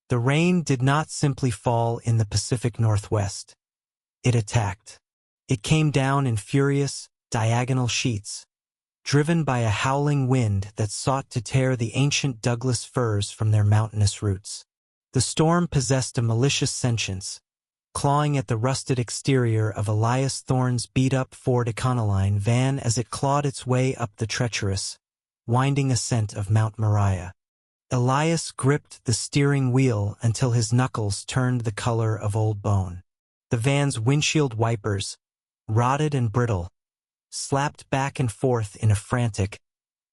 The rain did not simply fall in the Pacific Northwest. It attacked. It came down in furious, diagonal sheets, driven by a howling wind that sought to tear the ancient Douglas firs from their mountainous roots. The storm possessed a malicious sentience, clawing at the rusted exterior of Elias Thorne's beat-up Ford Econoline van as it clawed its way up the treacherous, winding ascent of Mount Moriah. Elias gripped the steering wheel until his knuckles turned the color of old bone. The van's windshield wipers, rotted and brittle, slapped back and forth in a frantic,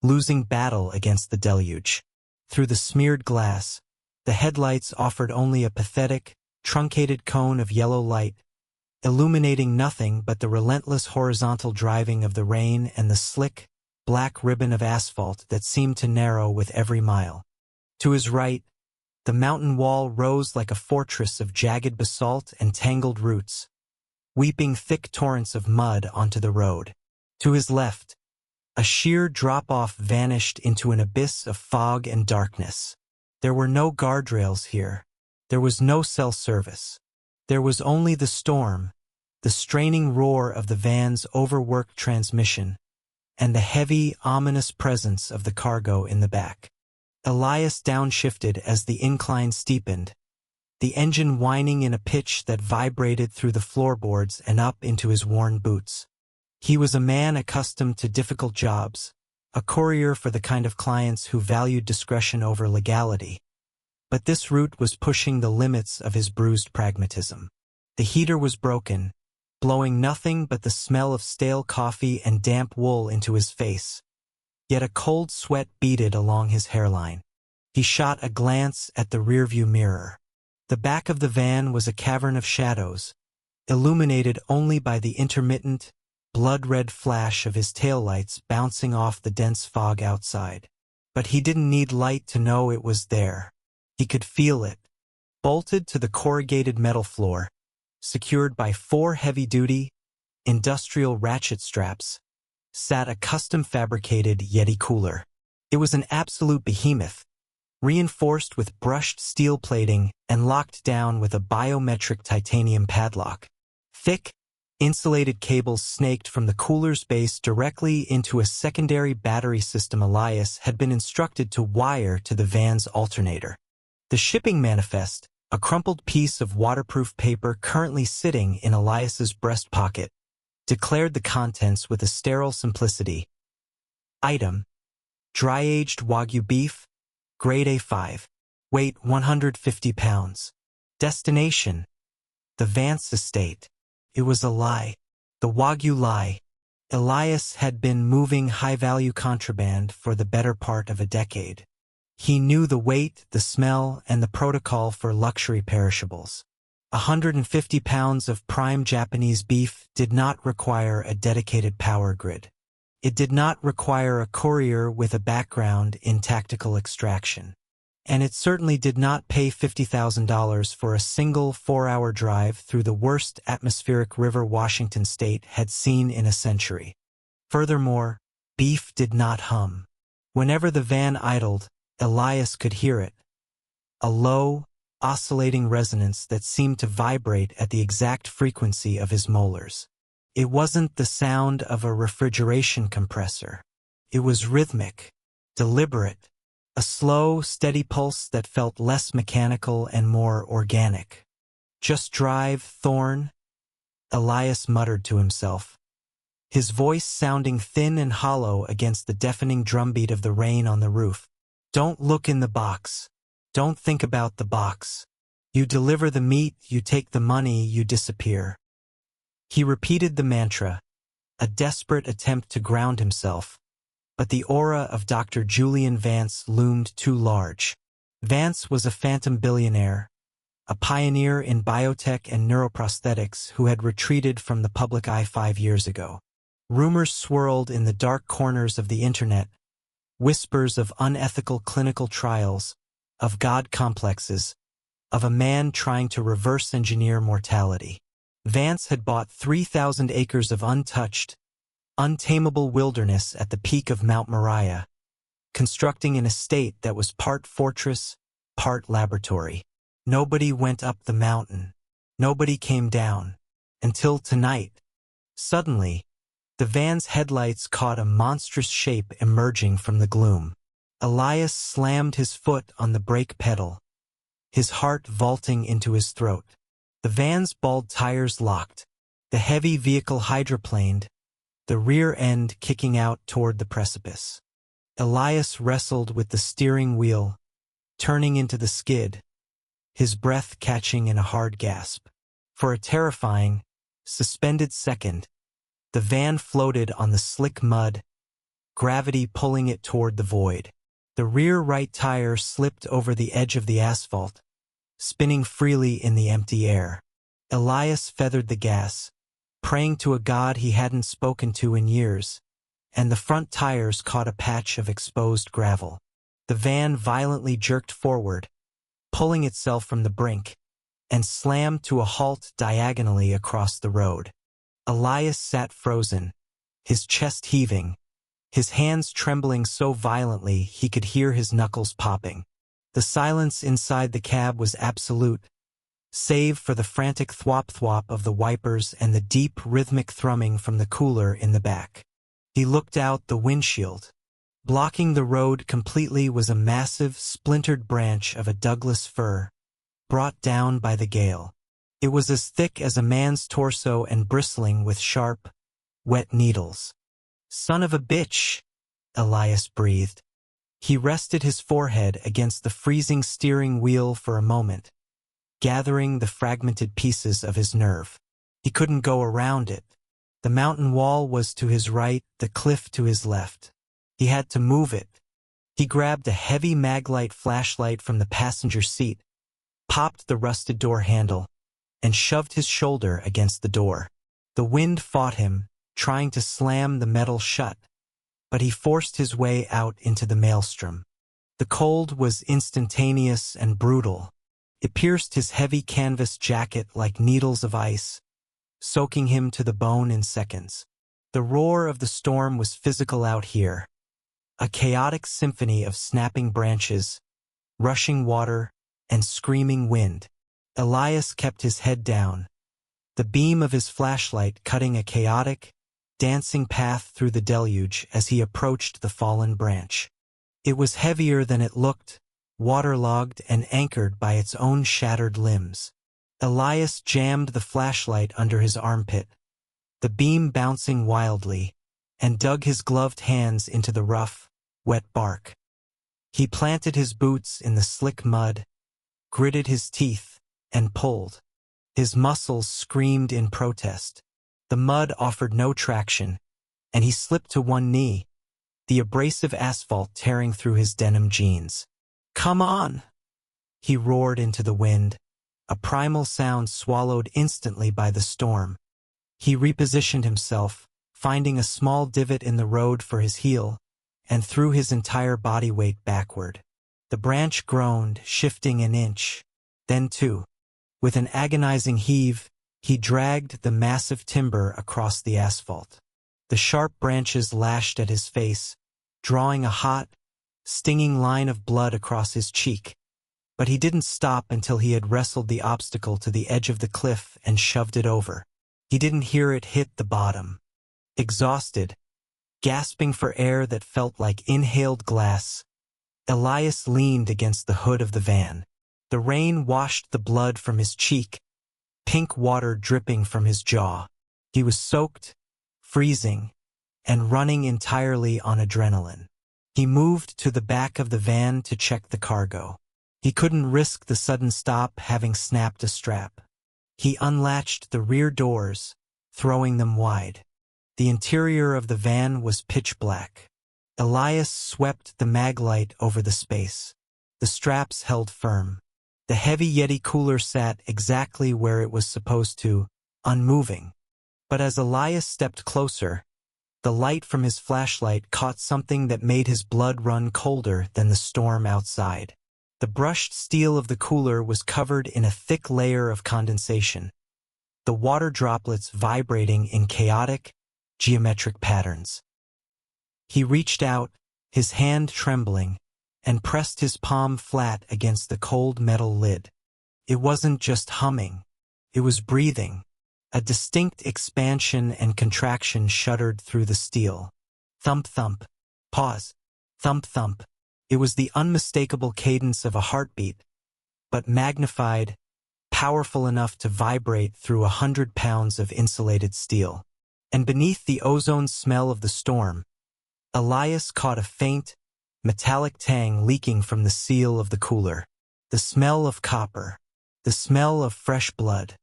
losing battle against the deluge. Through the smeared glass, the headlights offered only a pathetic, truncated cone of yellow light, illuminating nothing but the relentless horizontal driving of the rain and the slick, black ribbon of asphalt that seemed to narrow with every mile. To his right, the mountain wall rose like a fortress of jagged basalt and tangled roots, weeping thick torrents of mud onto the road. To his left, a sheer drop-off vanished into an abyss of fog and darkness. There were no guardrails here. There was no cell service. There was only the storm, the straining roar of the van's overworked transmission, and the heavy, ominous presence of the cargo in the back. Elias downshifted as the incline steepened, the engine whining in a pitch that vibrated through the floorboards and up into his worn boots. He was a man accustomed to difficult jobs, a courier for the kind of clients who valued discretion over legality. But this route was pushing the limits of his bruised pragmatism. The heater was broken, blowing nothing but the smell of stale coffee and damp wool into his face. Yet a cold sweat beaded along his hairline. He shot a glance at the rearview mirror. The back of the van was a cavern of shadows, illuminated only by the intermittent, blood-red flash of his taillights bouncing off the dense fog outside. But he didn't need light to know it was there. He could feel it. Bolted to the corrugated metal floor, secured by 4 heavy-duty, industrial ratchet straps, sat a custom-fabricated Yeti cooler. It was an absolute behemoth, reinforced with brushed steel plating and locked down with a biometric titanium padlock. Thick, insulated cables snaked from the cooler's base directly into a secondary battery system Elias had been instructed to wire to the van's alternator. The shipping manifest, a crumpled piece of waterproof paper currently sitting in Elias's breast pocket, declared the contents with a sterile simplicity. Item: dry-aged Wagyu beef, grade A5, weight 150 pounds. Destination: the Vance estate. It was a lie. The Wagyu lie. Elias had been moving high-value contraband for the better part of a decade. He knew the weight, the smell, and the protocol for luxury perishables. 150 pounds of prime Japanese beef did not require a dedicated power grid. It did not require a courier with a background in tactical extraction. And it certainly did not pay $50,000 for a single 4-hour drive through the worst atmospheric river Washington state had seen in a century. Furthermore, beef did not hum. Whenever the van idled, Elias could hear it. A low, oscillating resonance that seemed to vibrate at the exact frequency of his molars. It wasn't the sound of a refrigeration compressor. It was rhythmic, deliberate, a slow, steady pulse that felt less mechanical and more organic. "Just drive, Thorne," Elias muttered to himself, his voice sounding thin and hollow against the deafening drumbeat of the rain on the roof. "Don't look in the box. Don't think about the box. You deliver the meat, you take the money, you disappear." He repeated the mantra, a desperate attempt to ground himself, but the aura of Dr. Julian Vance loomed too large. Vance was a phantom billionaire, a pioneer in biotech and neuroprosthetics who had retreated from the public eye 5 years ago. Rumors swirled in the dark corners of the internet, whispers of unethical clinical trials, of God complexes, of a man trying to reverse engineer mortality. Vance had bought 3,000 acres of untouched, untamable wilderness at the peak of Mount Moriah, constructing an estate that was part fortress, part laboratory. Nobody went up the mountain. Nobody came down. Until tonight. Suddenly, the van's headlights caught a monstrous shape emerging from the gloom. Elias slammed his foot on the brake pedal, his heart vaulting into his throat. The van's bald tires locked. The heavy vehicle hydroplaned, the rear end kicking out toward the precipice. Elias wrestled with the steering wheel, turning into the skid, his breath catching in a hard gasp. For a terrifying, suspended second, the van floated on the slick mud, gravity pulling it toward the void. The rear right tire slipped over the edge of the asphalt, spinning freely in the empty air. Elias feathered the gas, praying to a god he hadn't spoken to in years, and the front tires caught a patch of exposed gravel. The van violently jerked forward, pulling itself from the brink, and slammed to a halt diagonally across the road. Elias sat frozen, his chest heaving, his hands trembling so violently he could hear his knuckles popping. The silence inside the cab was absolute, save for the frantic thwop-thwop of the wipers and the deep rhythmic thrumming from the cooler in the back. He looked out the windshield. Blocking the road completely was a massive, splintered branch of a Douglas fir, brought down by the gale. It was as thick as a man's torso and bristling with sharp, wet needles. "Son of a bitch," Elias breathed. He rested his forehead against the freezing steering wheel for a moment, gathering the fragmented pieces of his nerve. He couldn't go around it. The mountain wall was to his right, the cliff to his left. He had to move it. He grabbed a heavy Maglite flashlight from the passenger seat, popped the rusted door handle, and shoved his shoulder against the door. The wind fought him, trying to slam the metal shut, but he forced his way out into the maelstrom. The cold was instantaneous and brutal. It pierced his heavy canvas jacket like needles of ice, soaking him to the bone in seconds. The roar of the storm was physical out here, a chaotic symphony of snapping branches, rushing water, and screaming wind. Elias kept his head down, the beam of his flashlight cutting a chaotic, dancing path through the deluge as he approached the fallen branch. It was heavier than it looked, waterlogged and anchored by its own shattered limbs. Elias jammed the flashlight under his armpit, the beam bouncing wildly, and dug his gloved hands into the rough, wet bark. He planted his boots in the slick mud, gritted his teeth, and pulled. His muscles screamed in protest. The mud offered no traction, and he slipped to one knee, the abrasive asphalt tearing through his denim jeans. "Come on!" he roared into the wind, a primal sound swallowed instantly by the storm. He repositioned himself, finding a small divot in the road for his heel, and threw his entire body weight backward. The branch groaned, shifting an inch, then two. With an agonizing heave, he dragged the massive timber across the asphalt. The sharp branches lashed at his face, drawing a hot, stinging line of blood across his cheek. But he didn't stop until he had wrestled the obstacle to the edge of the cliff and shoved it over. He didn't hear it hit the bottom. Exhausted, gasping for air that felt like inhaled glass, Elias leaned against the hood of the van. The rain washed the blood from his cheek, pink water dripping from his jaw. He was soaked, freezing, and running entirely on adrenaline. He moved to the back of the van to check the cargo. He couldn't risk the sudden stop having snapped a strap. He unlatched the rear doors, throwing them wide. The interior of the van was pitch black. Elias swept the Maglite over the space. The straps held firm. The heavy Yeti cooler sat exactly where it was supposed to, unmoving. But as Elias stepped closer, the light from his flashlight caught something that made his blood run colder than the storm outside. The brushed steel of the cooler was covered in a thick layer of condensation, the water droplets vibrating in chaotic, geometric patterns. He reached out, his hand trembling, and pressed his palm flat against the cold metal lid. It wasn't just humming. It was breathing. A distinct expansion and contraction shuddered through the steel. Thump thump. Pause. Thump thump. It was the unmistakable cadence of a heartbeat, but magnified, powerful enough to vibrate through 100 pounds of insulated steel. And beneath the ozone smell of the storm, Elias caught a faint, metallic tang leaking from the seal of the cooler. The smell of copper. The smell of fresh blood.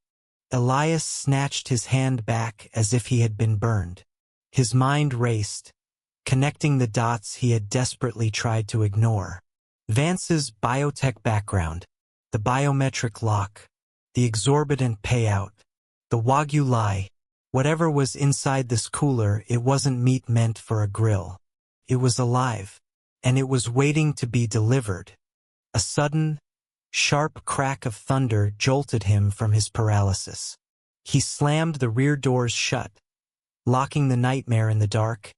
Elias snatched his hand back as if he had been burned. His mind raced, connecting the dots he had desperately tried to ignore. Vance's biotech background, the biometric lock, the exorbitant payout, the Wagyu lie. Whatever was inside this cooler, it wasn't meat meant for a grill. It was alive, and it was waiting to be delivered. A sudden, sharp crack of thunder jolted him from his paralysis. He slammed the rear doors shut, locking the nightmare in the dark,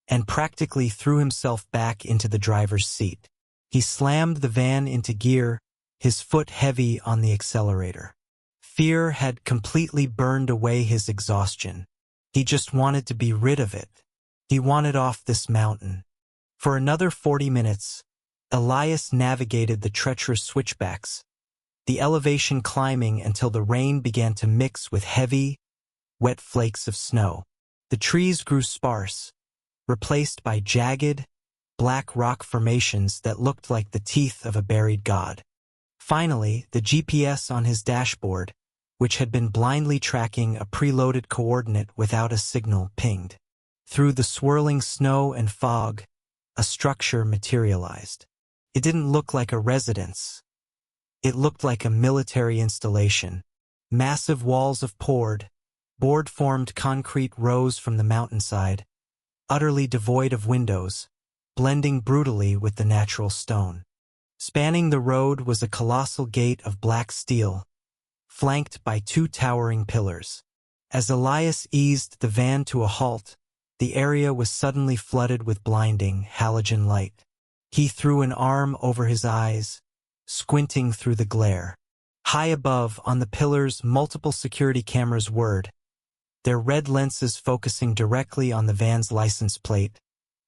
and practically threw himself back into the driver's seat. He slammed the van into gear, his foot heavy on the accelerator. Fear had completely burned away his exhaustion. He just wanted to be rid of it. He wanted off this mountain. For another 40 minutes, Elias navigated the treacherous switchbacks, the elevation climbing until the rain began to mix with heavy, wet flakes of snow. The trees grew sparse, replaced by jagged, black rock formations that looked like the teeth of a buried god. Finally, the GPS on his dashboard, which had been blindly tracking a preloaded coordinate without a signal, pinged. Through the swirling snow and fog, a structure materialized. It didn't look like a residence. It looked like a military installation. Massive walls of board-formed concrete rose from the mountainside, utterly devoid of windows, blending brutally with the natural stone. Spanning the road was a colossal gate of black steel, flanked by 2 towering pillars. As Elias eased the van to a halt, the area was suddenly flooded with blinding, halogen light. He threw an arm over his eyes, squinting through the glare. High above, on the pillars, multiple security cameras whirred, their red lenses focusing directly on the van's license plate,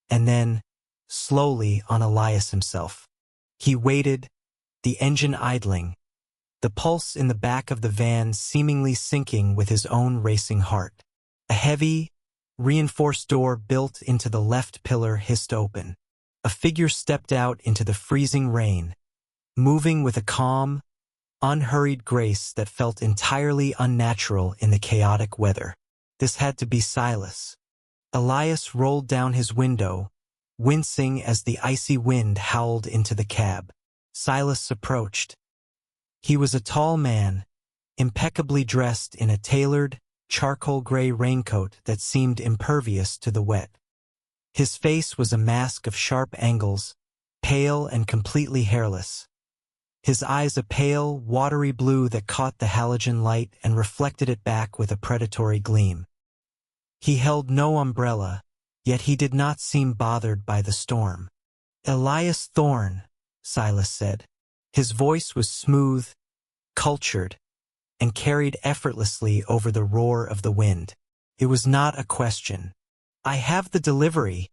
and then, slowly, on Elias himself. He waited, the engine idling, the pulse in the back of the van seemingly syncing with his own racing heart. A heavy, reinforced door built into the left pillar hissed open. A figure stepped out into the freezing rain, moving with a calm, unhurried grace that felt entirely unnatural in the chaotic weather. This had to be Silas. Elias rolled down his window, wincing as the icy wind howled into the cab. Silas approached. He was a tall man, impeccably dressed in a tailored, charcoal-gray raincoat that seemed impervious to the wet. His face was a mask of sharp angles, pale and completely hairless. His eyes a pale, watery blue that caught the halogen light and reflected it back with a predatory gleam. He held no umbrella, yet he did not seem bothered by the storm. "Elias Thorne," Silas said. His voice was smooth, cultured, and carried effortlessly over the roar of the wind. It was not a question. "I have the delivery,"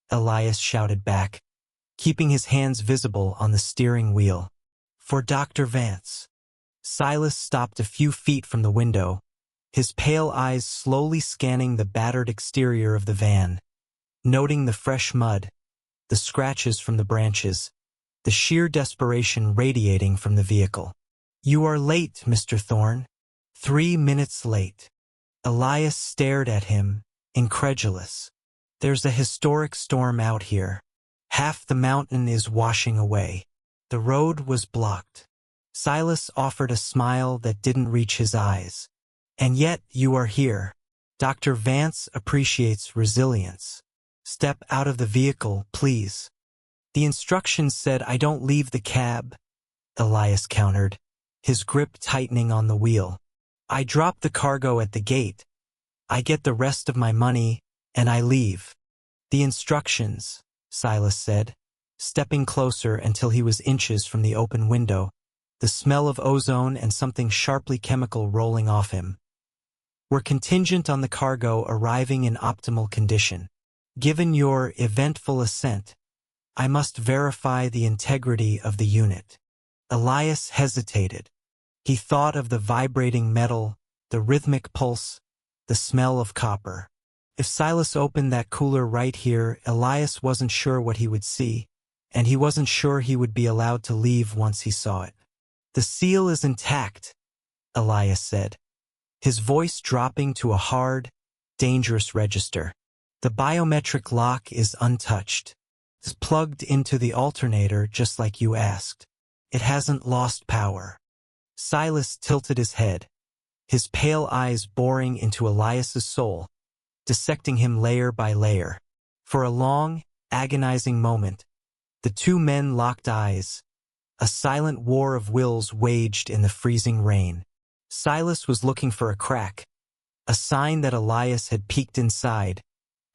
Elias shouted back, keeping his hands visible on the steering wheel. "For Dr. Vance." Silas stopped a few feet from the window, his pale eyes slowly scanning the battered exterior of the van, noting the fresh mud, the scratches from the branches, the sheer desperation radiating from the vehicle. "You are late, Mr. Thorne. 3 minutes late." Elias stared at him, incredulous. "There's a historic storm out here. Half the mountain is washing away. The road was blocked." Silas offered a smile that didn't reach his eyes. "And yet you are here. Dr. Vance appreciates resilience. Step out of the vehicle, please." "The instructions said I don't leave the cab," Elias countered, his grip tightening on the wheel. "I drop the cargo at the gate. I get the rest of my money, and I leave." "The instructions," Silas said, stepping closer until he was inches from the open window. the smell of ozone and something sharply chemical rolling off him, were contingent on the cargo arriving in optimal condition. Given your eventful ascent, I must verify the integrity of the unit. Elias hesitated. He thought of the vibrating metal, the rhythmic pulse, the smell of copper. If Silas opened that cooler right here, Elias wasn't sure what he would see, and he wasn't sure he would be allowed to leave once he saw it. The seal is intact, Elias said, his voice dropping to a hard, dangerous register. The biometric lock is untouched. It's plugged into the alternator just like you asked. It hasn't lost power. Silas tilted his head, his pale eyes boring into Elias's soul, dissecting him layer by layer. For a long, agonizing moment, the two men locked eyes. A silent war of wills waged in the freezing rain. Silas was looking for a crack, a sign that Elias had peeked inside,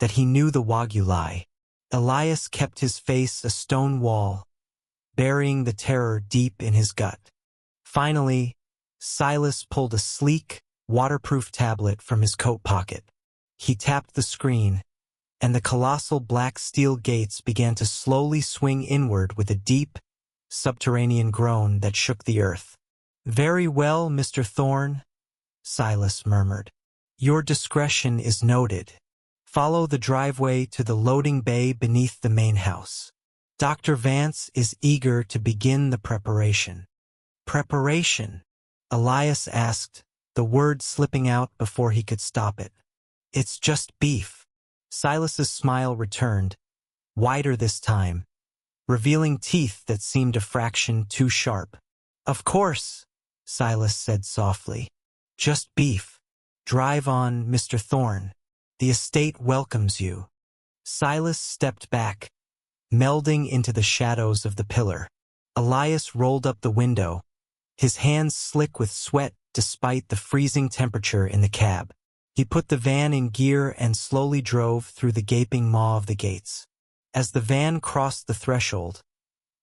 that he knew the Wagyu lie. Elias kept his face a stone wall, burying the terror deep in his gut. Finally, Silas pulled a sleek, waterproof tablet from his coat pocket. He tapped the screen, and the colossal black steel gates began to slowly swing inward with a deep, subterranean groan that shook the earth. "Very well, Mr. Thorne," Silas murmured. "Your discretion is noted. Follow the driveway to the loading bay beneath the main house. Dr. Vance is eager to begin the preparation." "Preparation?" Elias asked, the word slipping out before he could stop it. "It's just beef." Silas's smile returned, wider this time, revealing teeth that seemed a fraction too sharp. "Of course," Silas said softly. "Just beef. Drive on, Mr. Thorne. The estate welcomes you." Silas stepped back, melding into the shadows of the pillar. Elias rolled up the window, his hands slick with sweat despite the freezing temperature in the cab. He put the van in gear and slowly drove through the gaping maw of the gates. As the van crossed the threshold,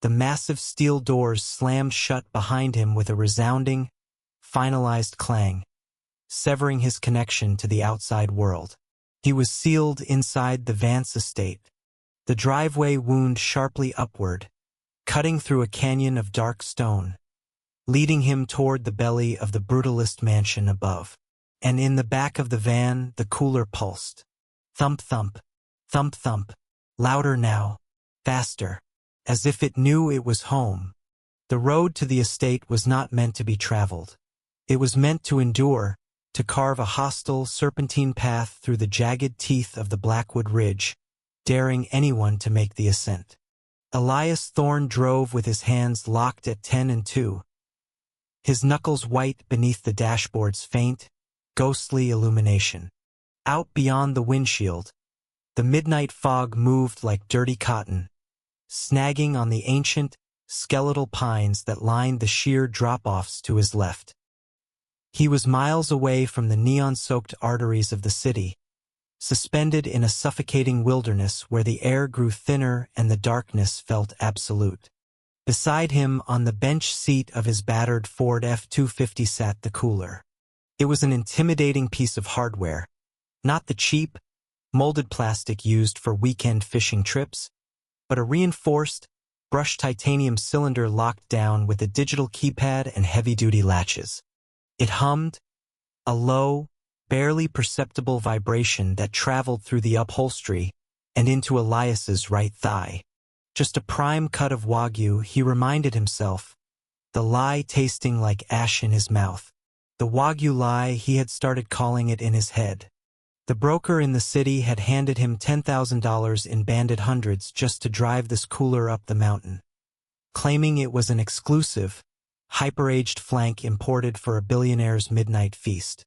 the massive steel doors slammed shut behind him with a resounding, finalized clang, severing his connection to the outside world. He was sealed inside the Vance estate. The driveway wound sharply upward, cutting through a canyon of dark stone, leading him toward the belly of the brutalist mansion above. And in the back of the van, the cooler pulsed. Thump, thump, thump, thump, louder now, faster, as if it knew it was home. The road to the estate was not meant to be traveled. It was meant to endure, to carve a hostile, serpentine path through the jagged teeth of the Blackwood Ridge, daring anyone to make the ascent. Elias Thorne drove with his hands locked at 10 and 2, his knuckles white beneath the dashboard's faint, ghostly illumination. Out beyond the windshield, the midnight fog moved like dirty cotton, snagging on the ancient, skeletal pines that lined the sheer drop-offs to his left. He was miles away from the neon-soaked arteries of the city, suspended in a suffocating wilderness where the air grew thinner and the darkness felt absolute. Beside him, on the bench seat of his battered Ford F-250, sat the cooler. It was an intimidating piece of hardware, not the cheap, molded plastic used for weekend fishing trips, but a reinforced, brushed titanium cylinder locked down with a digital keypad and heavy-duty latches. It hummed, a low, barely perceptible vibration that traveled through the upholstery and into Elias's right thigh. Just a prime cut of Wagyu, he reminded himself, the lie tasting like ash in his mouth. The Wagyu lie, he had started calling it in his head. The broker in the city had handed him $10,000 in banded hundreds just to drive this cooler up the mountain, claiming it was an exclusive, hyper-aged flank imported for a billionaire's midnight feast.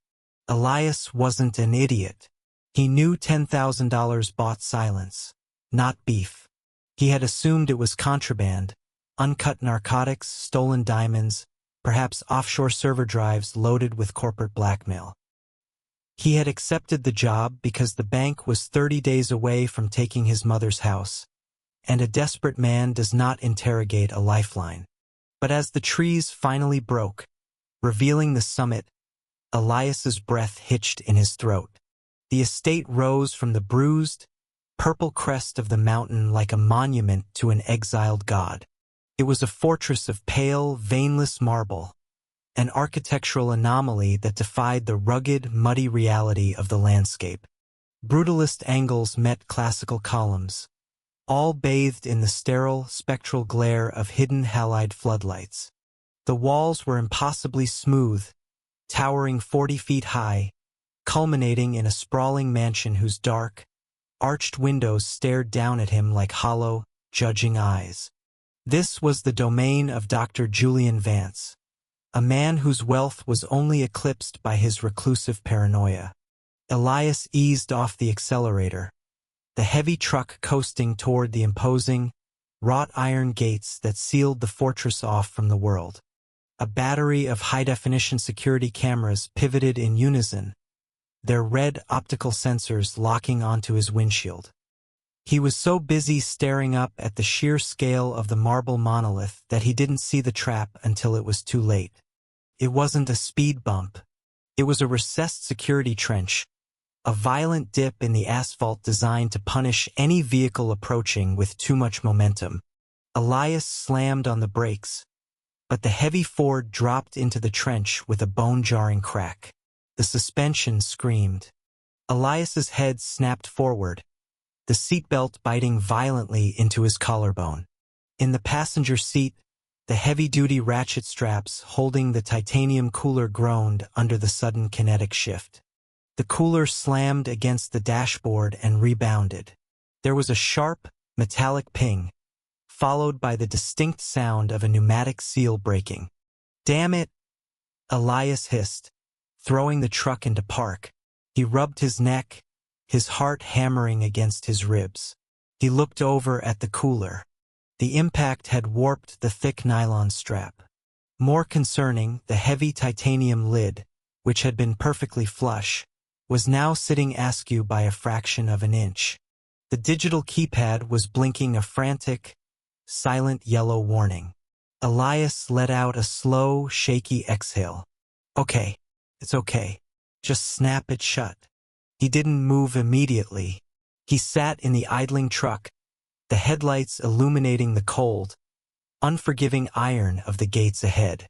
Elias wasn't an idiot. He knew $10,000 bought silence, not beef. He had assumed it was contraband, uncut narcotics, stolen diamonds, perhaps offshore server drives loaded with corporate blackmail. He had accepted the job because the bank was 30 days away from taking his mother's house, and a desperate man does not interrogate a lifeline. But as the trees finally broke, revealing the summit, Elias's breath hitched in his throat. The estate rose from the bruised, purple crest of the mountain like a monument to an exiled god. It was a fortress of pale, veinless marble, an architectural anomaly that defied the rugged, muddy reality of the landscape. Brutalist angles met classical columns, all bathed in the sterile, spectral glare of hidden halide floodlights. The walls were impossibly smooth, towering 40 feet high, culminating in a sprawling mansion whose dark, arched windows stared down at him like hollow, judging eyes. This was the domain of Dr. Julian Vance, a man whose wealth was only eclipsed by his reclusive paranoia. Elias eased off the accelerator, the heavy truck coasting toward the imposing, wrought-iron gates that sealed the fortress off from the world. A battery of high-definition security cameras pivoted in unison, their red optical sensors locking onto his windshield. He was so busy staring up at the sheer scale of the marble monolith that he didn't see the trap until it was too late. It wasn't a speed bump. It was a recessed security trench, a violent dip in the asphalt designed to punish any vehicle approaching with too much momentum. Elias slammed on the brakes, but the heavy Ford dropped into the trench with a bone-jarring crack. The suspension screamed. Elias's head snapped forward, the seatbelt biting violently into his collarbone. In the passenger seat, the heavy-duty ratchet straps holding the titanium cooler groaned under the sudden kinetic shift. The cooler slammed against the dashboard and rebounded. There was a sharp, metallic ping, followed by the distinct sound of a pneumatic seal breaking. "Damn it!" Elias hissed, throwing the truck into park. He rubbed his neck, his heart hammering against his ribs. He looked over at the cooler. The impact had warped the thick nylon strap. More concerning, the heavy titanium lid, which had been perfectly flush, was now sitting askew by a fraction of an inch. The digital keypad was blinking a frantic, silent yellow warning. Elias let out a slow, shaky exhale. "Okay, it's okay. Just snap it shut." He didn't move immediately. He sat in the idling truck, the headlights illuminating the cold, unforgiving iron of the gates ahead.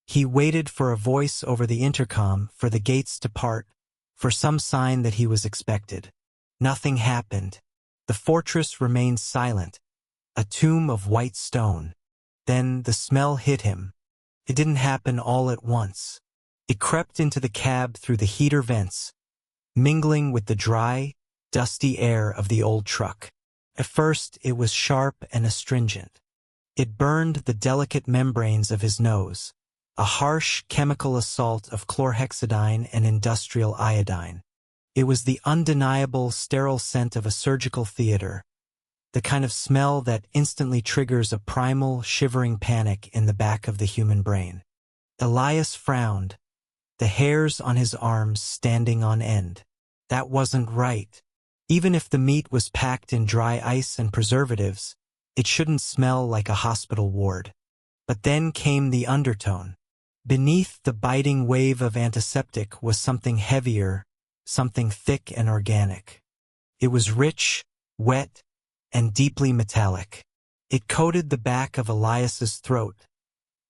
He waited for a voice over the intercom, for the gates to part, for some sign that he was expected. Nothing happened. The fortress remained silent, a tomb of white stone. Then the smell hit him. It didn't happen all at once. It crept into the cab through the heater vents, mingling with the dry, dusty air of the old truck. At first, it was sharp and astringent. It burned the delicate membranes of his nose, a harsh chemical assault of chlorhexidine and industrial iodine. It was the undeniable, sterile scent of a surgical theater, the kind of smell that instantly triggers a primal, shivering panic in the back of the human brain. Elias frowned, the hairs on his arms standing on end. That wasn't right. Even if the meat was packed in dry ice and preservatives, it shouldn't smell like a hospital ward. But then came the undertone. Beneath the biting wave of antiseptic was something heavier, something thick and organic. It was rich, wet, and deeply metallic. It coated the back of Elias's throat,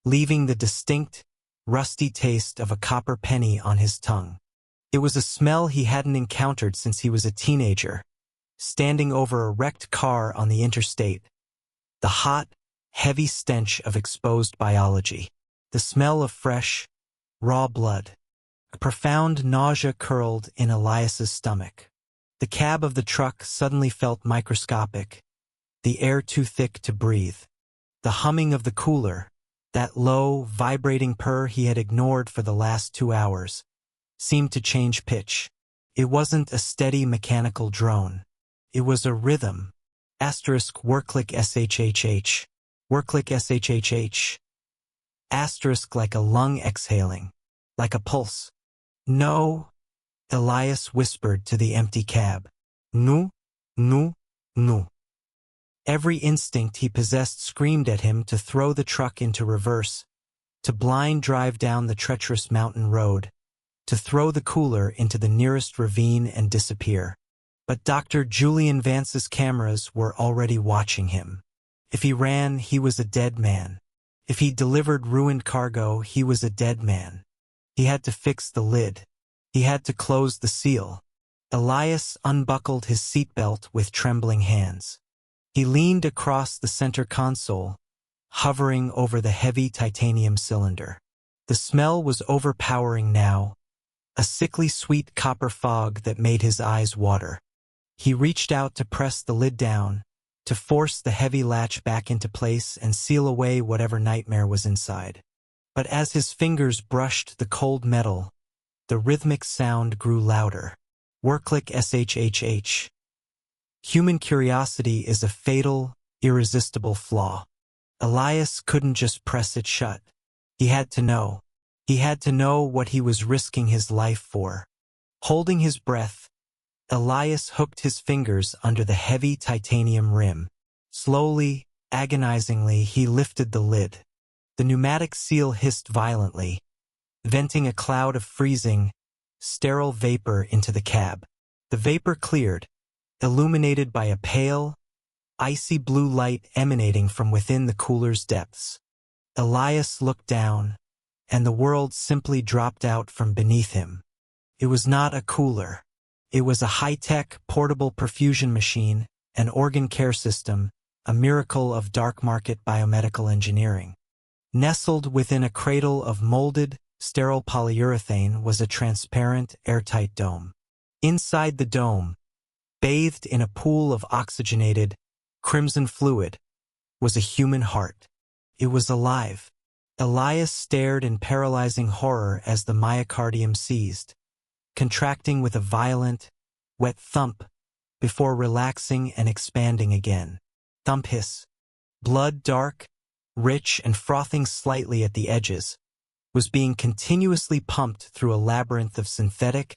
leaving the distinct, rusty taste of a copper penny on his tongue. It was a smell he hadn't encountered since he was a teenager, standing over a wrecked car on the interstate. The hot, heavy stench of exposed biology. The smell of fresh, raw blood. A profound nausea curled in Elias's stomach. The cab of the truck suddenly felt microscopic, the air too thick to breathe. The humming of the cooler, that low, vibrating purr he had ignored for the last 2 hours, seemed to change pitch. It wasn't a steady mechanical drone. It was a rhythm. Asterisk worklick SHHH. Worklick SHHH. Asterisk like a lung exhaling. Like a pulse. "No," Elias whispered to the empty cab. "No, no, no." Every instinct he possessed screamed at him to throw the truck into reverse, to blind drive down the treacherous mountain road, to throw the cooler into the nearest ravine and disappear. But Dr. Julian Vance's cameras were already watching him. If he ran, he was a dead man. If he delivered ruined cargo, he was a dead man. He had to fix the lid. He had to close the seal. Elias unbuckled his seatbelt with trembling hands. He leaned across the center console, hovering over the heavy titanium cylinder. The smell was overpowering now, a sickly sweet copper fog that made his eyes water. He reached out to press the lid down, to force the heavy latch back into place and seal away whatever nightmare was inside. But as his fingers brushed the cold metal, the rhythmic sound grew louder. Worklick SHHH. Human curiosity is a fatal, irresistible flaw. Elias couldn't just press it shut. He had to know. He had to know what he was risking his life for. Holding his breath, Elias hooked his fingers under the heavy titanium rim. Slowly, agonizingly, he lifted the lid. The pneumatic seal hissed violently, venting a cloud of freezing, sterile vapor into the cab. The vapor cleared, illuminated by a pale, icy blue light emanating from within the cooler's depths. Elias looked down, and the world simply dropped out from beneath him. It was not a cooler. It was a high-tech, portable perfusion machine, an organ care system, a miracle of dark-market biomedical engineering. Nestled within a cradle of molded, sterile polyurethane was a transparent, airtight dome. Inside the dome, bathed in a pool of oxygenated, crimson fluid, was a human heart. It was alive. Elias stared in paralyzing horror as the myocardium seized, contracting with a violent, wet thump before relaxing and expanding again. Thump hiss. Blood, dark, rich, and frothing slightly at the edges, was being continuously pumped through a labyrinth of synthetic,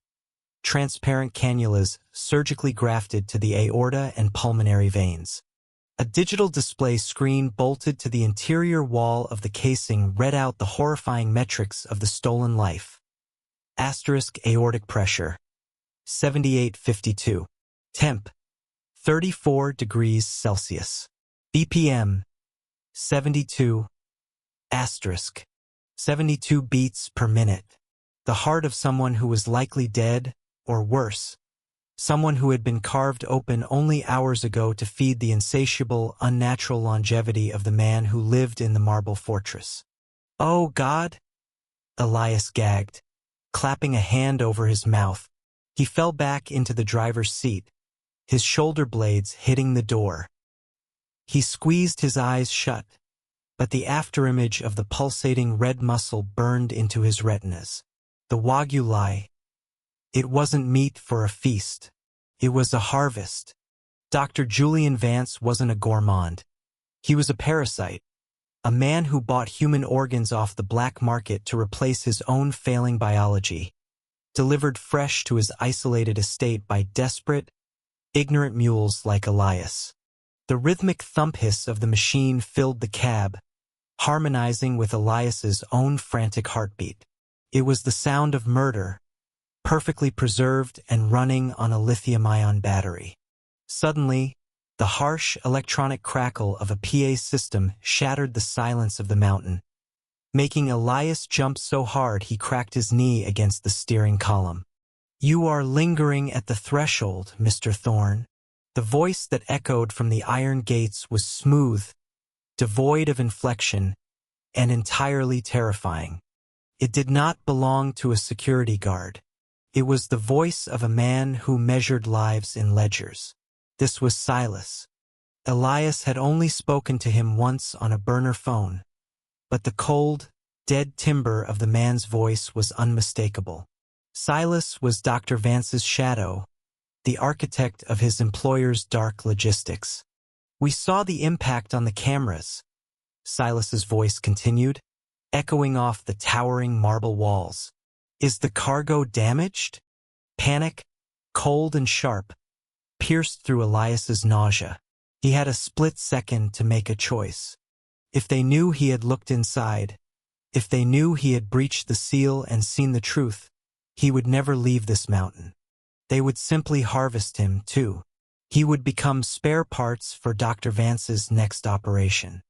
transparent cannulas surgically grafted to the aorta and pulmonary veins. A digital display screen bolted to the interior wall of the casing read out the horrifying metrics of the stolen life. Asterisk aortic pressure, 7852. Temp, 34 degrees Celsius. BPM, 72. Asterisk, 72 beats per minute. The heart of someone who was likely dead, or worse, someone who had been carved open only hours ago to feed the insatiable, unnatural longevity of the man who lived in the marble fortress. "Oh, God!" Elias gagged, clapping a hand over his mouth. He fell back into the driver's seat, his shoulder blades hitting the door. He squeezed his eyes shut, but the afterimage of the pulsating red muscle burned into his retinas. The Wagyu lie. It wasn't meat for a feast. It was a harvest. Dr. Julian Vance wasn't a gourmand. He was a parasite, a man who bought human organs off the black market to replace his own failing biology, delivered fresh to his isolated estate by desperate, ignorant mules like Elias. The rhythmic thump hiss of the machine filled the cab, harmonizing with Elias's own frantic heartbeat. It was the sound of murder, perfectly preserved and running on a lithium-ion battery. Suddenly, the harsh electronic crackle of a PA system shattered the silence of the mountain, making Elias jump so hard he cracked his knee against the steering column. "You are lingering at the threshold, Mr. Thorne." The voice that echoed from the iron gates was smooth, devoid of inflection, and entirely terrifying. It did not belong to a security guard. It was the voice of a man who measured lives in ledgers. This was Silas. Elias had only spoken to him once on a burner phone, but the cold, dead timbre of the man's voice was unmistakable. Silas was Dr. Vance's shadow, the architect of his employer's dark logistics. "We saw the impact on the cameras," Silas's voice continued, echoing off the towering marble walls. "Is the cargo damaged?" Panic, cold and sharp, pierced through Elias's nausea. He had a split second to make a choice. If they knew he had looked inside, if they knew he had breached the seal and seen the truth, he would never leave this mountain. They would simply harvest him, too. He would become spare parts for Dr. Vance's next operation.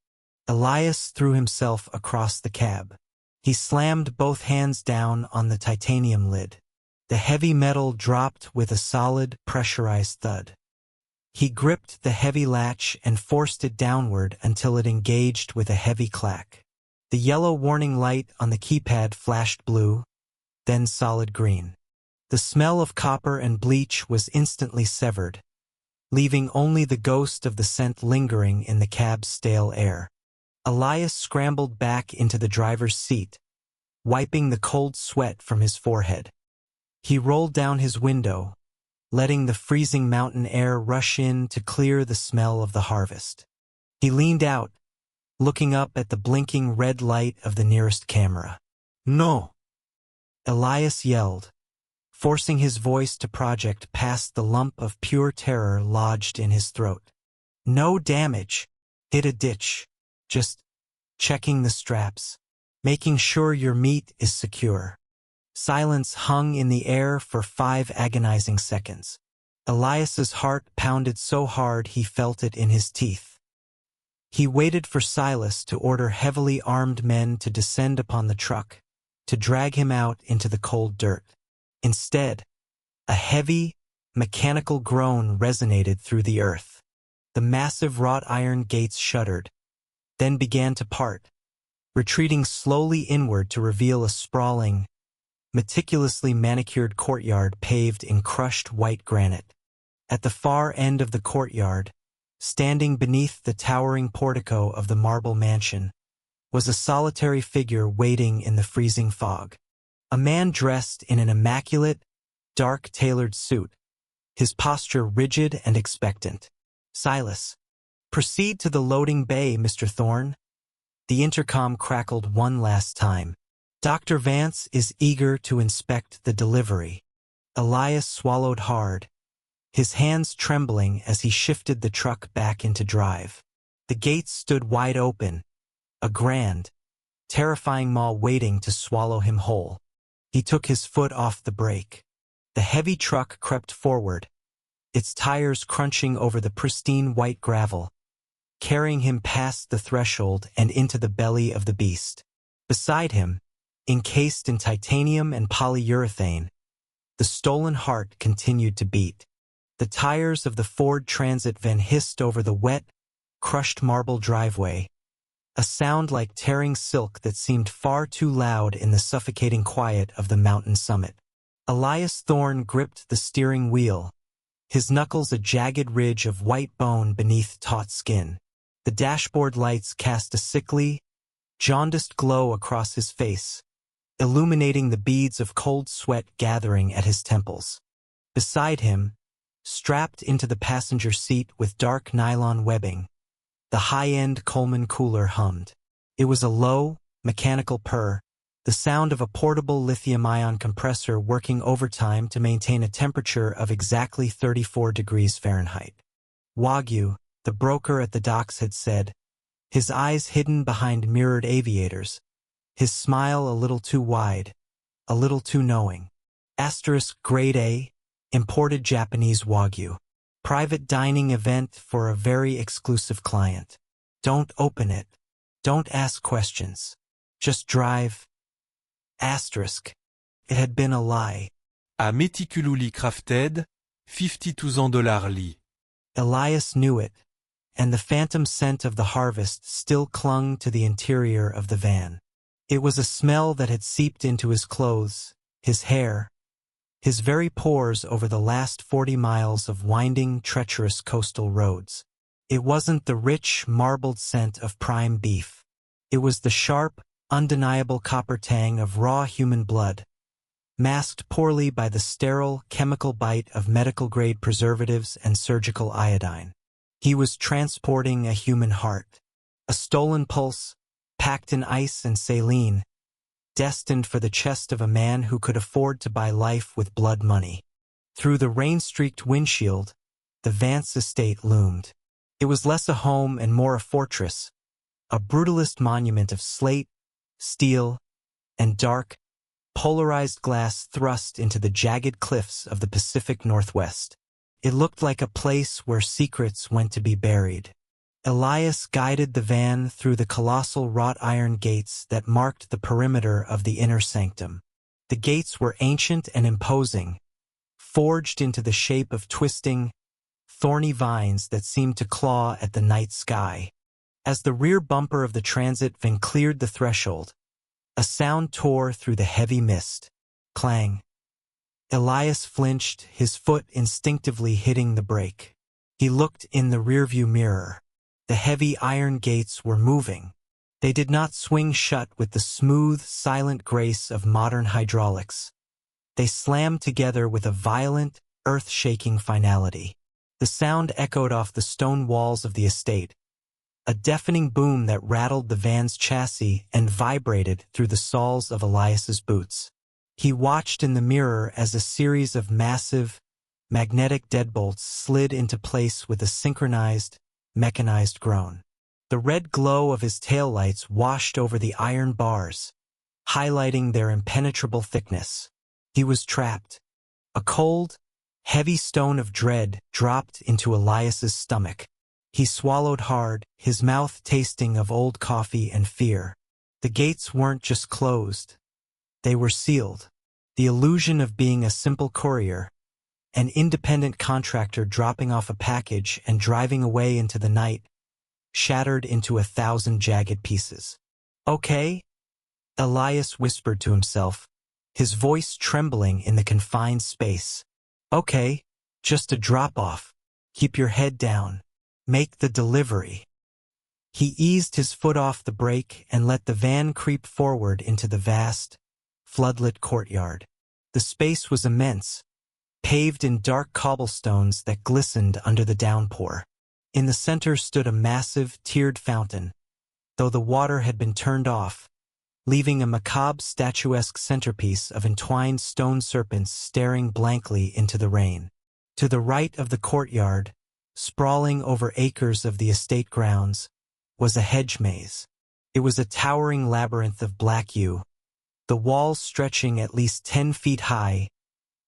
Elias threw himself across the cab. He slammed both hands down on the titanium lid. The heavy metal dropped with a solid, pressurized thud. He gripped the heavy latch and forced it downward until it engaged with a heavy clack. The yellow warning light on the keypad flashed blue, then solid green. The smell of copper and bleach was instantly severed, leaving only the ghost of the scent lingering in the cab's stale air. Elias scrambled back into the driver's seat, wiping the cold sweat from his forehead. He rolled down his window, letting the freezing mountain air rush in to clear the smell of the harvest. He leaned out, looking up at the blinking red light of the nearest camera. "No!" Elias yelled, forcing his voice to project past the lump of pure terror lodged in his throat. "No damage. Hit a ditch. Just checking the straps. Making sure your meat is secure." Silence hung in the air for 5 agonizing seconds. Elias's heart pounded so hard he felt it in his teeth. He waited for Silas to order heavily armed men to descend upon the truck, to drag him out into the cold dirt. Instead, a heavy, mechanical groan resonated through the earth. The massive wrought iron gates shuddered, then began to part, retreating slowly inward to reveal a sprawling, meticulously manicured courtyard paved in crushed white granite. At the far end of the courtyard, standing beneath the towering portico of the marble mansion, was a solitary figure waiting in the freezing fog. A man dressed in an immaculate, dark-tailored suit, his posture rigid and expectant. "Silas, proceed to the loading bay, Mr. Thorne." The intercom crackled one last time. "Dr. Vance is eager to inspect the delivery." Elias swallowed hard, his hands trembling as he shifted the truck back into drive. The gates stood wide open, a grand, terrifying maw waiting to swallow him whole. He took his foot off the brake. The heavy truck crept forward, its tires crunching over the pristine white gravel, carrying him past the threshold and into the belly of the beast. Beside him, encased in titanium and polyurethane, the stolen heart continued to beat. The tires of the Ford Transit van hissed over the wet, crushed marble driveway, a sound like tearing silk that seemed far too loud in the suffocating quiet of the mountain summit. Elias Thorne gripped the steering wheel, his knuckles a jagged ridge of white bone beneath taut skin. The dashboard lights cast a sickly, jaundiced glow across his face, illuminating the beads of cold sweat gathering at his temples. Beside him, strapped into the passenger seat with dark nylon webbing, the high-end Coleman cooler hummed. It was a low, mechanical purr, the sound of a portable lithium-ion compressor working overtime to maintain a temperature of exactly 34 degrees Fahrenheit. Wagyu, the broker at the docks, had said, his eyes hidden behind mirrored aviators, his smile a little too wide, a little too knowing. Asterisk grade A, imported Japanese Wagyu. Private dining event for a very exclusive client. Don't open it. Don't ask questions. Just drive. Asterisk. It had been a lie. À meticulously crafted, $52 Elias knew it, and the phantom scent of the harvest still clung to the interior of the van. It was a smell that had seeped into his clothes, his hair, his very pores over the last 40 miles of winding, treacherous coastal roads. It wasn't the rich, marbled scent of prime beef. It was the sharp, undeniable copper tang of raw human blood, masked poorly by the sterile, chemical bite of medical-grade preservatives and surgical iodine. He was transporting a human heart, a stolen pulse, packed in ice and saline, destined for the chest of a man who could afford to buy life with blood money. Through the rain-streaked windshield, the Vance estate loomed. It was less a home and more a fortress, a brutalist monument of slate, steel, and dark, polarized glass thrust into the jagged cliffs of the Pacific Northwest. It looked like a place where secrets went to be buried. Elias guided the van through the colossal wrought iron gates that marked the perimeter of the inner sanctum. The gates were ancient and imposing, forged into the shape of twisting, thorny vines that seemed to claw at the night sky. As the rear bumper of the transit van cleared the threshold, a sound tore through the heavy mist. Clang. Elias flinched, his foot instinctively hitting the brake. He looked in the rearview mirror. The heavy iron gates were moving. They did not swing shut with the smooth, silent grace of modern hydraulics. They slammed together with a violent, earth-shaking finality. The sound echoed off the stone walls of the estate, a deafening boom that rattled the van's chassis and vibrated through the soles of Elias's boots. He watched in the mirror as a series of massive, magnetic deadbolts slid into place with a synchronized, mechanized groan. The red glow of his taillights washed over the iron bars, highlighting their impenetrable thickness. He was trapped. A cold, heavy stone of dread dropped into Elias's stomach. He swallowed hard, his mouth tasting of old coffee and fear. The gates weren't just closed. They were sealed. The illusion of being a simple courier, an independent contractor dropping off a package and driving away into the night, shattered into 1,000 jagged pieces. "Okay?" Elias whispered to himself, his voice trembling in the confined space. "Okay, just a drop-off. Keep your head down. Make the delivery." He eased his foot off the brake and let the van creep forward into the vast, floodlit courtyard. The space was immense, paved in dark cobblestones that glistened under the downpour. In the center stood a massive, tiered fountain, though the water had been turned off, leaving a macabre statuesque centerpiece of entwined stone serpents staring blankly into the rain. To the right of the courtyard, sprawling over acres of the estate grounds, was a hedge maze. It was a towering labyrinth of black yew, the walls stretching at least 10 feet high,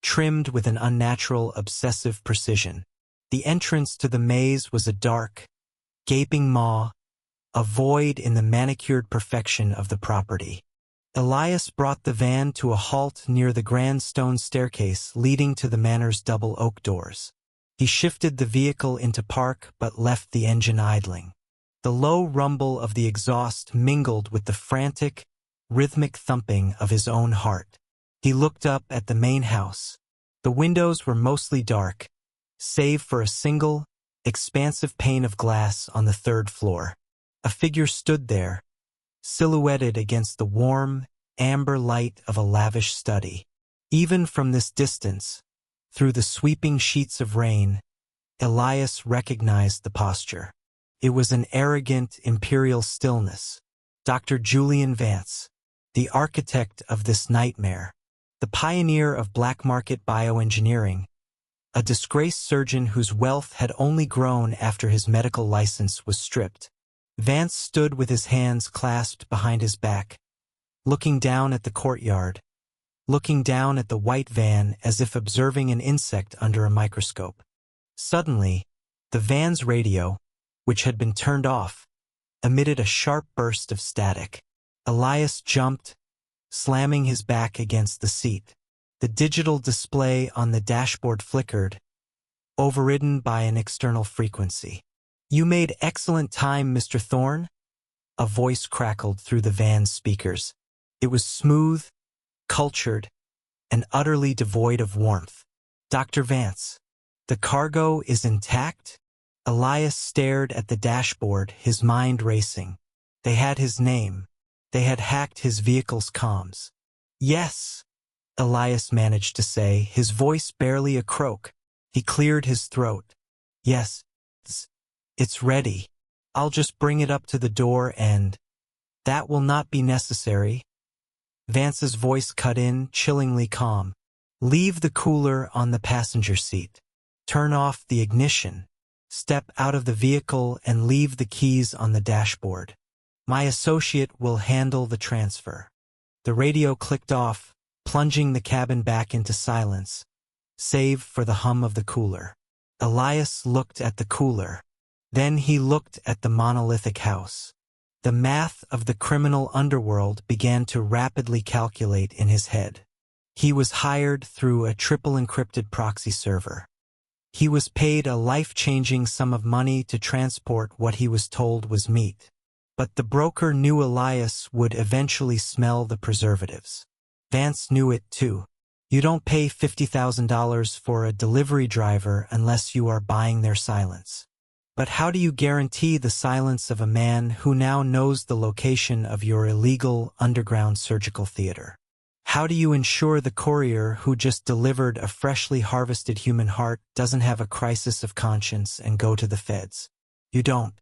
trimmed with an unnatural, obsessive precision. The entrance to the maze was a dark, gaping maw, a void in the manicured perfection of the property. Elias brought the van to a halt near the grand stone staircase leading to the manor's double oak doors. He shifted the vehicle into park but left the engine idling. The low rumble of the exhaust mingled with the frantic, rhythmic thumping of his own heart. He looked up at the main house. The windows were mostly dark, save for a single, expansive pane of glass on the 3rd floor. A figure stood there, silhouetted against the warm, amber light of a lavish study. Even from this distance, through the sweeping sheets of rain, Elias recognized the posture. It was an arrogant, imperial stillness. Dr. Julian Vance, the architect of this nightmare, the pioneer of black market bioengineering, a disgraced surgeon whose wealth had only grown after his medical license was stripped. Vance stood with his hands clasped behind his back, looking down at the courtyard, looking down at the white van as if observing an insect under a microscope. Suddenly, the van's radio, which had been turned off, emitted a sharp burst of static. Elias jumped, slamming his back against the seat. The digital display on the dashboard flickered, overridden by an external frequency. "You made excellent time, Mr. Thorne," a voice crackled through the van's speakers. It was smooth, cultured, and utterly devoid of warmth. "Dr. Vance, the cargo is intact?" Elias stared at the dashboard, his mind racing. They had his name. They had hacked his vehicle's comms. "Yes," Elias managed to say, his voice barely a croak. He cleared his throat. "Yes, it's ready. I'll just bring it up to the door and—" "That will not be necessary." Vance's voice cut in, chillingly calm. "Leave the cooler on the passenger seat. Turn off the ignition. Step out of the vehicle and leave the keys on the dashboard. My associate will handle the transfer. The radio clicked off, plunging the cabin back into silence, save for the hum of the cooler. Elias looked at the cooler. Then he looked at the monolithic house. The math of the criminal underworld began to rapidly calculate in his head. He was hired through a triple encrypted proxy server. He was paid a life-changing sum of money to transport what he was told was meat. But the broker knew Elias would eventually smell the preservatives. Vance knew it too. You don't pay $50,000 for a delivery driver unless you are buying their silence. But how do you guarantee the silence of a man who now knows the location of your illegal underground surgical theater? How do you ensure the courier who just delivered a freshly harvested human heart doesn't have a crisis of conscience and go to the feds? You don't.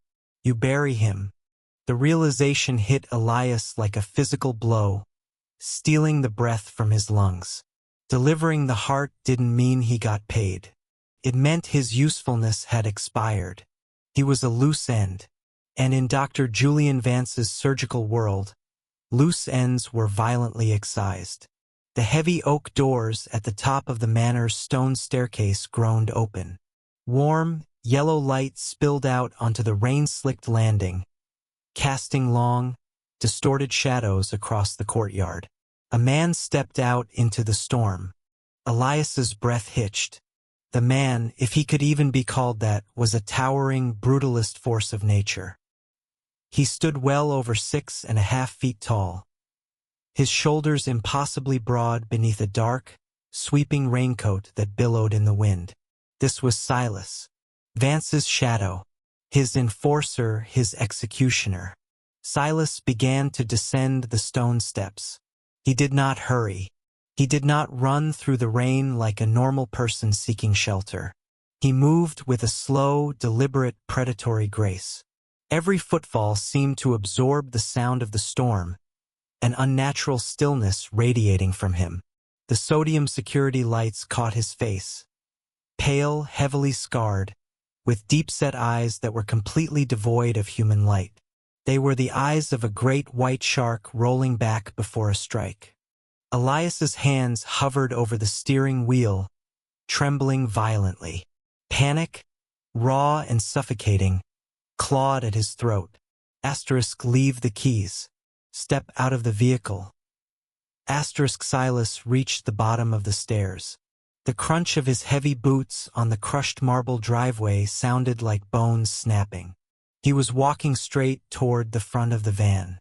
You bury him. The realization hit Elias like a physical blow, stealing the breath from his lungs. Delivering the heart didn't mean he got paid. It meant his usefulness had expired. He was a loose end. And in Dr. Julian Vance's surgical world, loose ends were violently excised. The heavy oak doors at the top of the manor's stone staircase groaned open. Warm, yellow light spilled out onto the rain-slicked landing, casting long, distorted shadows across the courtyard. A man stepped out into the storm. Elias's breath hitched. The man, if he could even be called that, was a towering, brutalist force of nature. He stood well over 6.5 feet tall, his shoulders impossibly broad beneath a dark, sweeping raincoat that billowed in the wind. This was Silas, Vance's shadow, his enforcer, his executioner. Silas began to descend the stone steps. He did not hurry. He did not run through the rain like a normal person seeking shelter. He moved with a slow, deliberate, predatory grace. Every footfall seemed to absorb the sound of the storm, an unnatural stillness radiating from him. The sodium security lights caught his face. Pale, heavily scarred, with deep-set eyes that were completely devoid of human light. They were the eyes of a great white shark rolling back before a strike. Elias's hands hovered over the steering wheel, trembling violently. Panic, raw and suffocating, clawed at his throat. Leave the keys. Step out of the vehicle. Silas reached the bottom of the stairs. The crunch of his heavy boots on the crushed marble driveway sounded like bones snapping. He was walking straight toward the front of the van.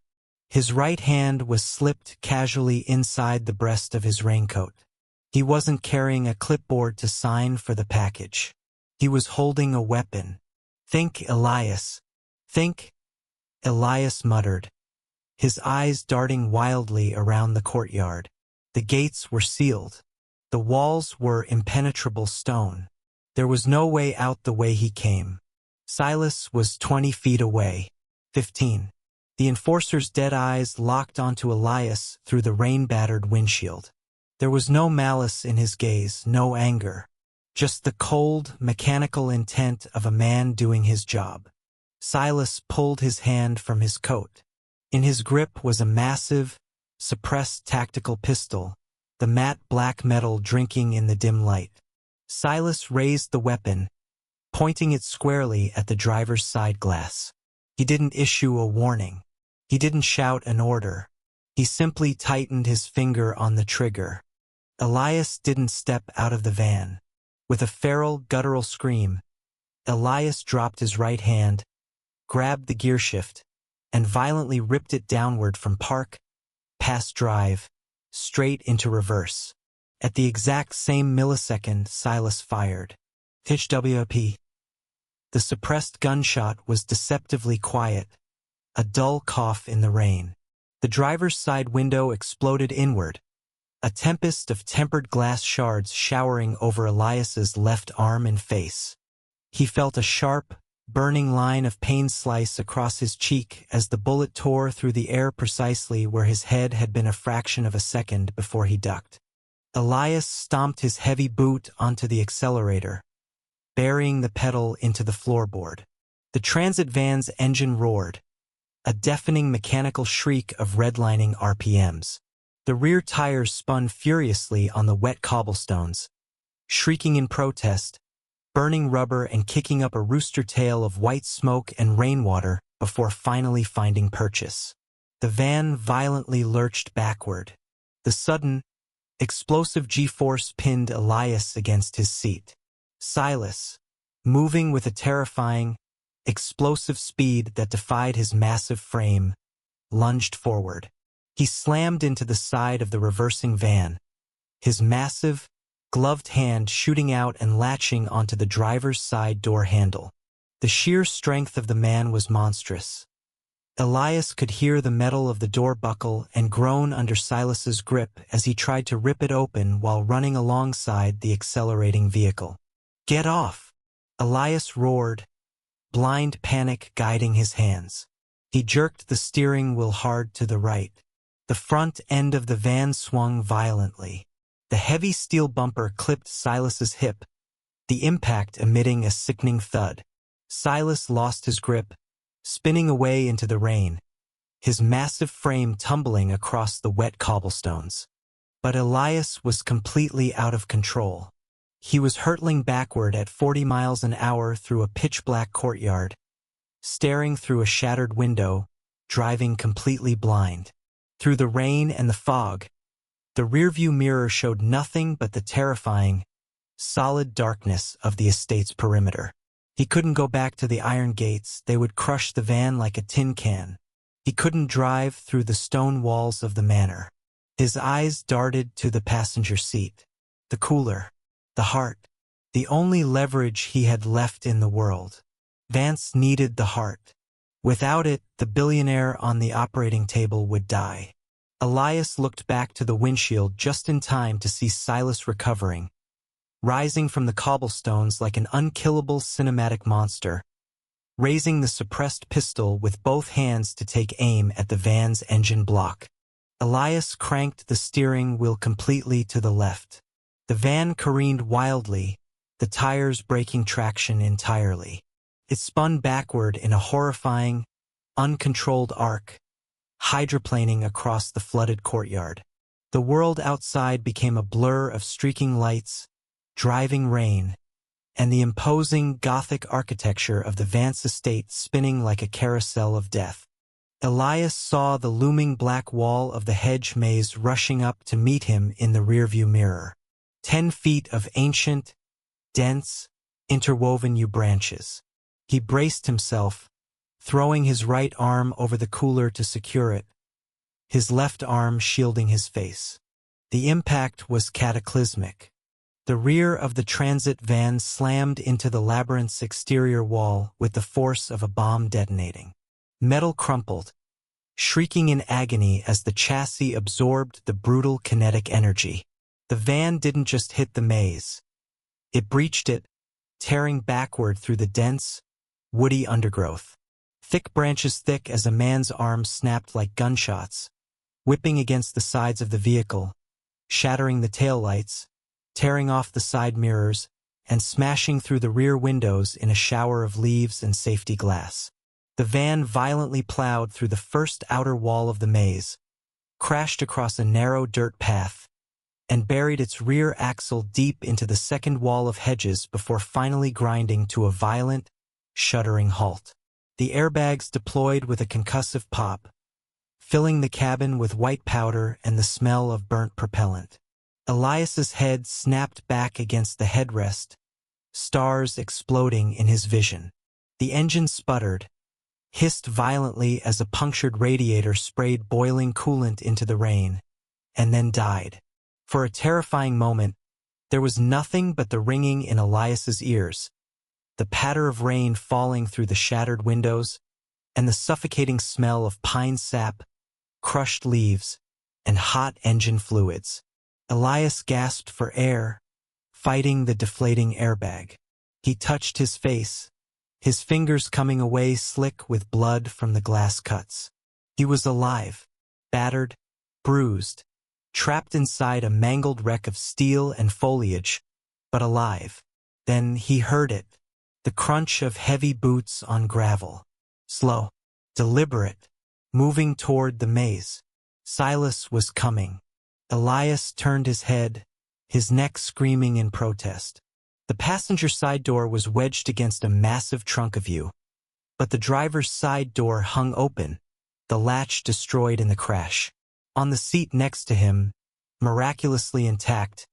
His right hand was slipped casually inside the breast of his raincoat. He wasn't carrying a clipboard to sign for the package. He was holding a weapon. Think, Elias. Think, Elias muttered, his eyes darting wildly around the courtyard. The gates were sealed. The walls were impenetrable stone. There was no way out the way he came. Silas was 20 feet away. 15. The enforcer's dead eyes locked onto Elias through the rain-battered windshield. There was no malice in his gaze, no anger. Just the cold, mechanical intent of a man doing his job. Silas pulled his hand from his coat. In his grip was a massive, suppressed tactical pistol, the matte black metal drinking in the dim light. Silas raised the weapon, pointing it squarely at the driver's side glass. He didn't issue a warning. He didn't shout an order. He simply tightened his finger on the trigger. Elias didn't step out of the van. With a feral, guttural scream, Elias dropped his right hand, grabbed the gearshift, and violently ripped it downward from park, past drive, straight into reverse. At the exact same millisecond, Silas fired. Pitch WP. The suppressed gunshot was deceptively quiet, a dull cough in the rain. The driver's side window exploded inward, a tempest of tempered glass shards showering over Elias's left arm and face. He felt a sharp, burning line of pain slice across his cheek as the bullet tore through the air precisely where his head had been a fraction of a second before he ducked. Elias stomped his heavy boot onto the accelerator, burying the pedal into the floorboard. The transit van's engine roared, a deafening mechanical shriek of redlining RPMs. The rear tires spun furiously on the wet cobblestones, shrieking in protest, burning rubber and kicking up a rooster tail of white smoke and rainwater before finally finding purchase. The van violently lurched backward. The sudden, explosive G-force pinned Elias against his seat. Silas, moving with a terrifying, explosive speed that defied his massive frame, lunged forward. He slammed into the side of the reversing van, his massive, gloved hand shooting out and latching onto the driver's side door handle. The sheer strength of the man was monstrous. Elias could hear the metal of the door buckle and groan under Silas's grip as he tried to rip it open while running alongside the accelerating vehicle. "Get off!" Elias roared, blind panic guiding his hands. He jerked the steering wheel hard to the right. The front end of the van swung violently. The heavy steel bumper clipped Silas's hip, the impact emitting a sickening thud. Silas lost his grip, spinning away into the rain, his massive frame tumbling across the wet cobblestones. But Elias was completely out of control. He was hurtling backward at 40 miles an hour through a pitch-black courtyard, staring through a shattered window, driving completely blind. Through the rain and the fog, the rearview mirror showed nothing but the terrifying, solid darkness of the estate's perimeter. He couldn't go back to the iron gates, they would crush the van like a tin can. He couldn't drive through the stone walls of the manor. His eyes darted to the passenger seat. The cooler, the heart, the only leverage he had left in the world. Vance needed the heart. Without it, the billionaire on the operating table would die. Elias looked back to the windshield just in time to see Silas recovering, rising from the cobblestones like an unkillable cinematic monster, raising the suppressed pistol with both hands to take aim at the van's engine block. Elias cranked the steering wheel completely to the left. The van careened wildly, the tires breaking traction entirely. It spun backward in a horrifying, uncontrolled arc, hydroplaning across the flooded courtyard. The world outside became a blur of streaking lights, driving rain, and the imposing Gothic architecture of the Vance estate spinning like a carousel of death. Elias saw the looming black wall of the hedge maze rushing up to meet him in the rearview mirror. 10 feet of ancient, dense, interwoven yew branches. He braced himself, throwing his right arm over the cooler to secure it, his left arm shielding his face. The impact was cataclysmic. The rear of the transit van slammed into the labyrinth's exterior wall with the force of a bomb detonating. Metal crumpled, shrieking in agony as the chassis absorbed the brutal kinetic energy. The van didn't just hit the maze. It breached it, tearing backward through the dense, woody undergrowth. Thick branches thick as a man's arm snapped like gunshots, whipping against the sides of the vehicle, shattering the taillights, tearing off the side mirrors, and smashing through the rear windows in a shower of leaves and safety glass. The van violently plowed through the first outer wall of the maze, crashed across a narrow dirt path, and buried its rear axle deep into the second wall of hedges before finally grinding to a violent, shuddering halt. The airbags deployed with a concussive pop, filling the cabin with white powder and the smell of burnt propellant. Elias's head snapped back against the headrest, stars exploding in his vision. The engine sputtered, hissed violently as a punctured radiator sprayed boiling coolant into the rain, and then died. For a terrifying moment, there was nothing but the ringing in Elias's ears, the patter of rain falling through the shattered windows, and the suffocating smell of pine sap, crushed leaves, and hot engine fluids. Elias gasped for air, fighting the deflating airbag. He touched his face, his fingers coming away slick with blood from the glass cuts. He was alive, battered, bruised, trapped inside a mangled wreck of steel and foliage, but alive. Then he heard it, the crunch of heavy boots on gravel. Slow, deliberate, moving toward the maze. Silas was coming. Elias turned his head, his neck screaming in protest. The passenger side door was wedged against a massive trunk of yew, but the driver's side door hung open, the latch destroyed in the crash. On the seat next to him, miraculously intact,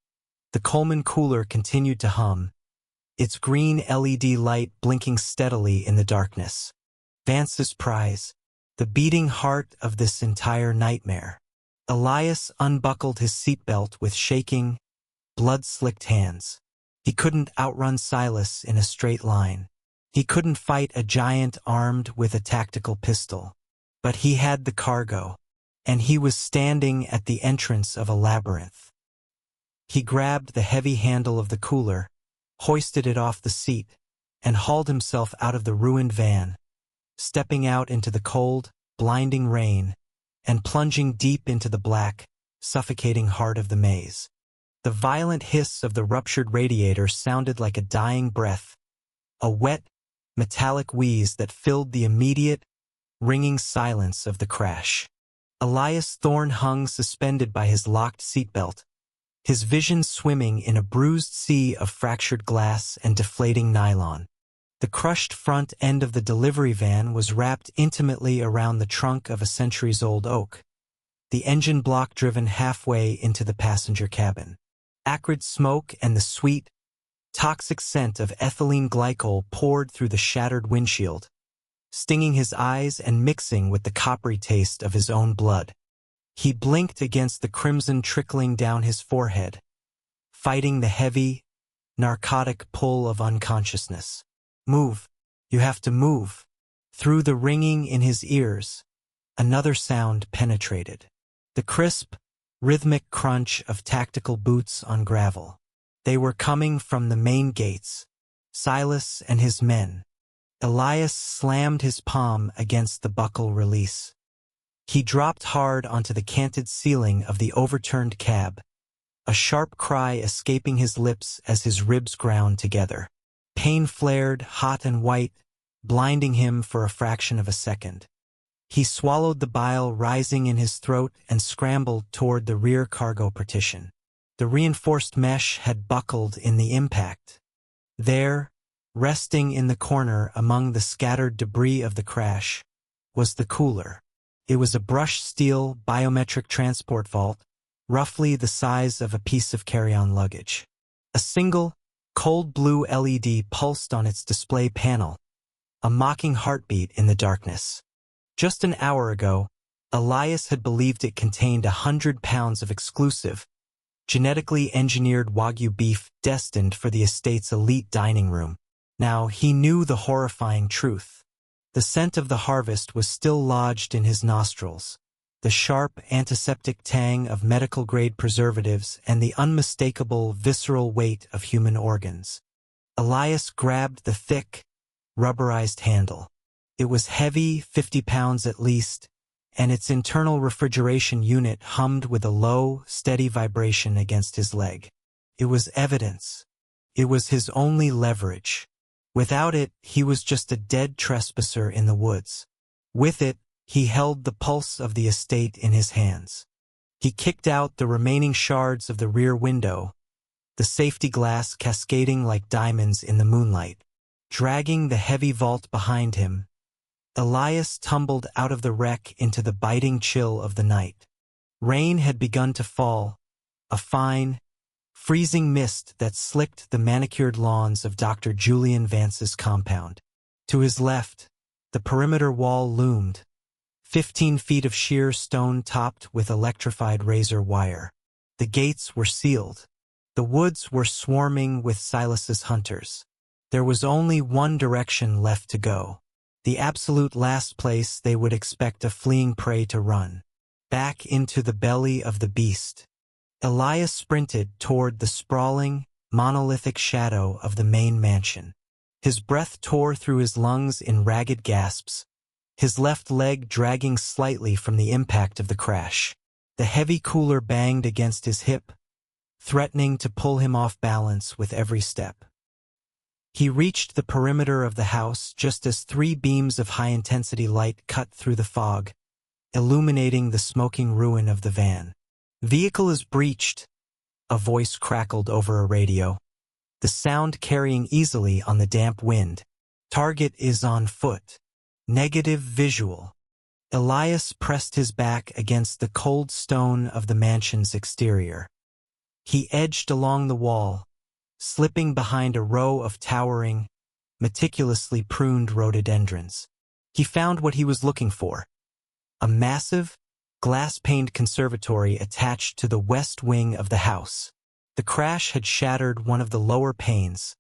the Coleman cooler continued to hum, its green LED light blinking steadily in the darkness. Vance's prize, the beating heart of this entire nightmare. Elias unbuckled his seatbelt with shaking, blood-slicked hands. He couldn't outrun Silas in a straight line. He couldn't fight a giant armed with a tactical pistol. But he had the cargo, and he was standing at the entrance of a labyrinth. He grabbed the heavy handle of the cooler, hoisted it off the seat, and hauled himself out of the ruined van, stepping out into the cold, blinding rain, and plunging deep into the black, suffocating heart of the maze. The violent hiss of the ruptured radiator sounded like a dying breath, a wet, metallic wheeze that filled the immediate, ringing silence of the crash. Elias Thorne hung suspended by his locked seatbelt, his vision swimming in a bruised sea of fractured glass and deflating nylon. The crushed front end of the delivery van was wrapped intimately around the trunk of a centuries-old oak, the engine block driven halfway into the passenger cabin. Acrid smoke and the sweet, toxic scent of ethylene glycol poured through the shattered windshield, stinging his eyes and mixing with the coppery taste of his own blood. He blinked against the crimson trickling down his forehead, fighting the heavy, narcotic pull of unconsciousness. Move. You have to move. Through the ringing in his ears, another sound penetrated. The crisp, rhythmic crunch of tactical boots on gravel. They were coming from the main gates. Silas and his men. Elias slammed his palm against the buckle release. He dropped hard onto the canted ceiling of the overturned cab, a sharp cry escaping his lips as his ribs ground together. Pain flared, hot and white, blinding him for a fraction of a second. He swallowed the bile rising in his throat and scrambled toward the rear cargo partition. The reinforced mesh had buckled in the impact. There, resting in the corner among the scattered debris of the crash, was the cooler. It was a brushed steel biometric transport vault, roughly the size of a piece of carry-on luggage. A single, cold blue LED pulsed on its display panel, a mocking heartbeat in the darkness. Just an hour ago, Elias had believed it contained 100 pounds of exclusive, genetically engineered Wagyu beef destined for the estate's elite dining room. Now he knew the horrifying truth. The scent of the harvest was still lodged in his nostrils, the sharp antiseptic tang of medical-grade preservatives and the unmistakable visceral weight of human organs. Elias grabbed the thick, rubberized handle. It was heavy, 50 pounds at least, and its internal refrigeration unit hummed with a low, steady vibration against his leg. It was evidence. It was his only leverage. Without it, he was just a dead trespasser in the woods. With it, he held the pulse of the estate in his hands. He kicked out the remaining shards of the rear window, the safety glass cascading like diamonds in the moonlight. Dragging the heavy vault behind him, Elias tumbled out of the wreck into the biting chill of the night. Rain had begun to fall, a fine, freezing mist that slicked the manicured lawns of Dr. Julian Vance's compound. To his left, the perimeter wall loomed, 15 feet of sheer stone topped with electrified razor wire. The gates were sealed. The woods were swarming with Silas's hunters. There was only one direction left to go, the absolute last place they would expect a fleeing prey to run, back into the belly of the beast. Elias sprinted toward the sprawling, monolithic shadow of the main mansion. His breath tore through his lungs in ragged gasps, his left leg dragging slightly from the impact of the crash. The heavy cooler banged against his hip, threatening to pull him off balance with every step. He reached the perimeter of the house just as 3 beams of high-intensity light cut through the fog, illuminating the smoking ruin of the van. "Vehicle is breached," a voice crackled over a radio, the sound carrying easily on the damp wind. "Target is on foot." Negative visual. Elias pressed his back against the cold stone of the mansion's exterior. He edged along the wall, slipping behind a row of towering, meticulously pruned rhododendrons. He found what he was looking for: a massive, glass-paned conservatory attached to the west wing of the house. The crash had shattered one of the lower panes,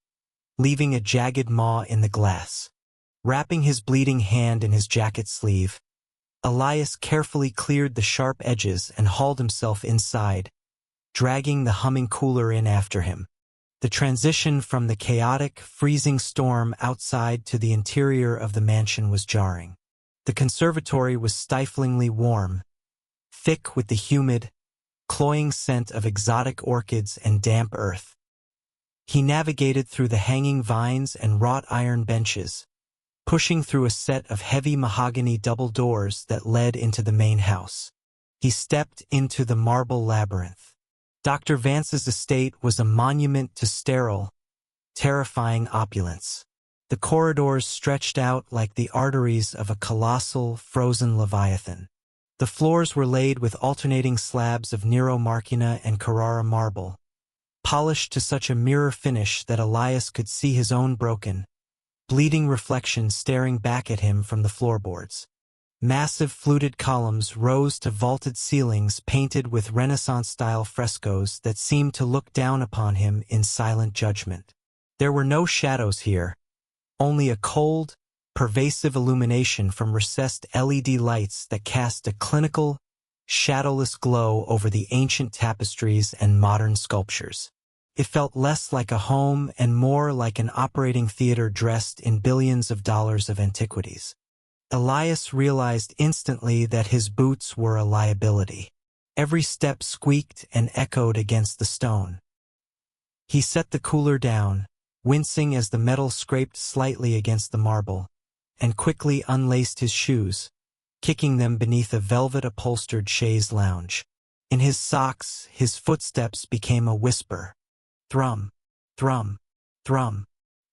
leaving a jagged maw in the glass. Wrapping his bleeding hand in his jacket sleeve, Elias carefully cleared the sharp edges and hauled himself inside, dragging the humming cooler in after him. The transition from the chaotic, freezing storm outside to the interior of the mansion was jarring. The conservatory was stiflingly warm, thick with the humid, cloying scent of exotic orchids and damp earth. He navigated through the hanging vines and wrought iron benches, pushing through a set of heavy mahogany double doors that led into the main house. He stepped into the marble labyrinth. Dr. Vance's estate was a monument to sterile, terrifying opulence. The corridors stretched out like the arteries of a colossal, frozen leviathan. The floors were laid with alternating slabs of Nero Marchina and Carrara marble, polished to such a mirror finish that Elias could see his own broken, bleeding reflection staring back at him from the floorboards. Massive fluted columns rose to vaulted ceilings painted with Renaissance-style frescoes that seemed to look down upon him in silent judgment. There were no shadows here, only a cold, pervasive illumination from recessed LED lights that cast a clinical, shadowless glow over the ancient tapestries and modern sculptures. It felt less like a home and more like an operating theater dressed in billions of dollars of antiquities. Elias realized instantly that his boots were a liability. Every step squeaked and echoed against the stone. He set the cooler down, wincing as the metal scraped slightly against the marble, and quickly unlaced his shoes, kicking them beneath a velvet-upholstered chaise lounge. In his socks, his footsteps became a whisper. Thrum, thrum, thrum.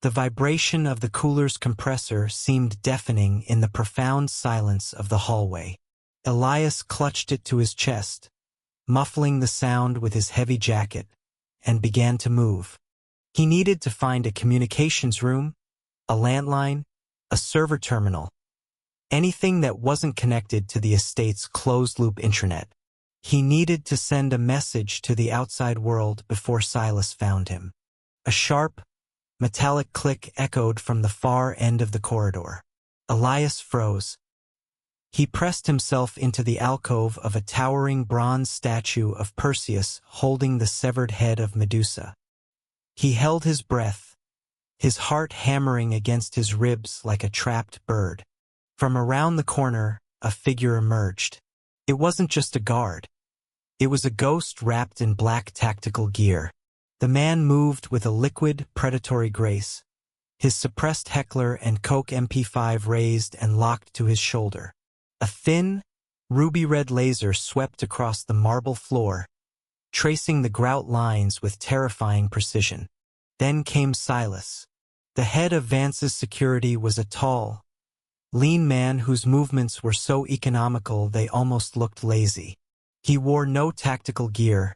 The vibration of the cooler's compressor seemed deafening in the profound silence of the hallway. Elias clutched it to his chest, muffling the sound with his heavy jacket, and began to move. He needed to find a communications room, a landline, a server terminal, anything that wasn't connected to the estate's closed-loop intranet. He needed to send a message to the outside world before Silas found him. A sharp, metallic click echoed from the far end of the corridor. Elias froze. He pressed himself into the alcove of a towering bronze statue of Perseus holding the severed head of Medusa. He held his breath, his heart hammering against his ribs like a trapped bird. From around the corner, a figure emerged. It wasn't just a guard. It was a ghost wrapped in black tactical gear. The man moved with a liquid, predatory grace, his suppressed heckler and Coke MP5 raised and locked to his shoulder. A thin, ruby-red laser swept across the marble floor, tracing the grout lines with terrifying precision. Then came Silas. The head of Vance's security was a tall, lean man whose movements were so economical they almost looked lazy. He wore no tactical gear,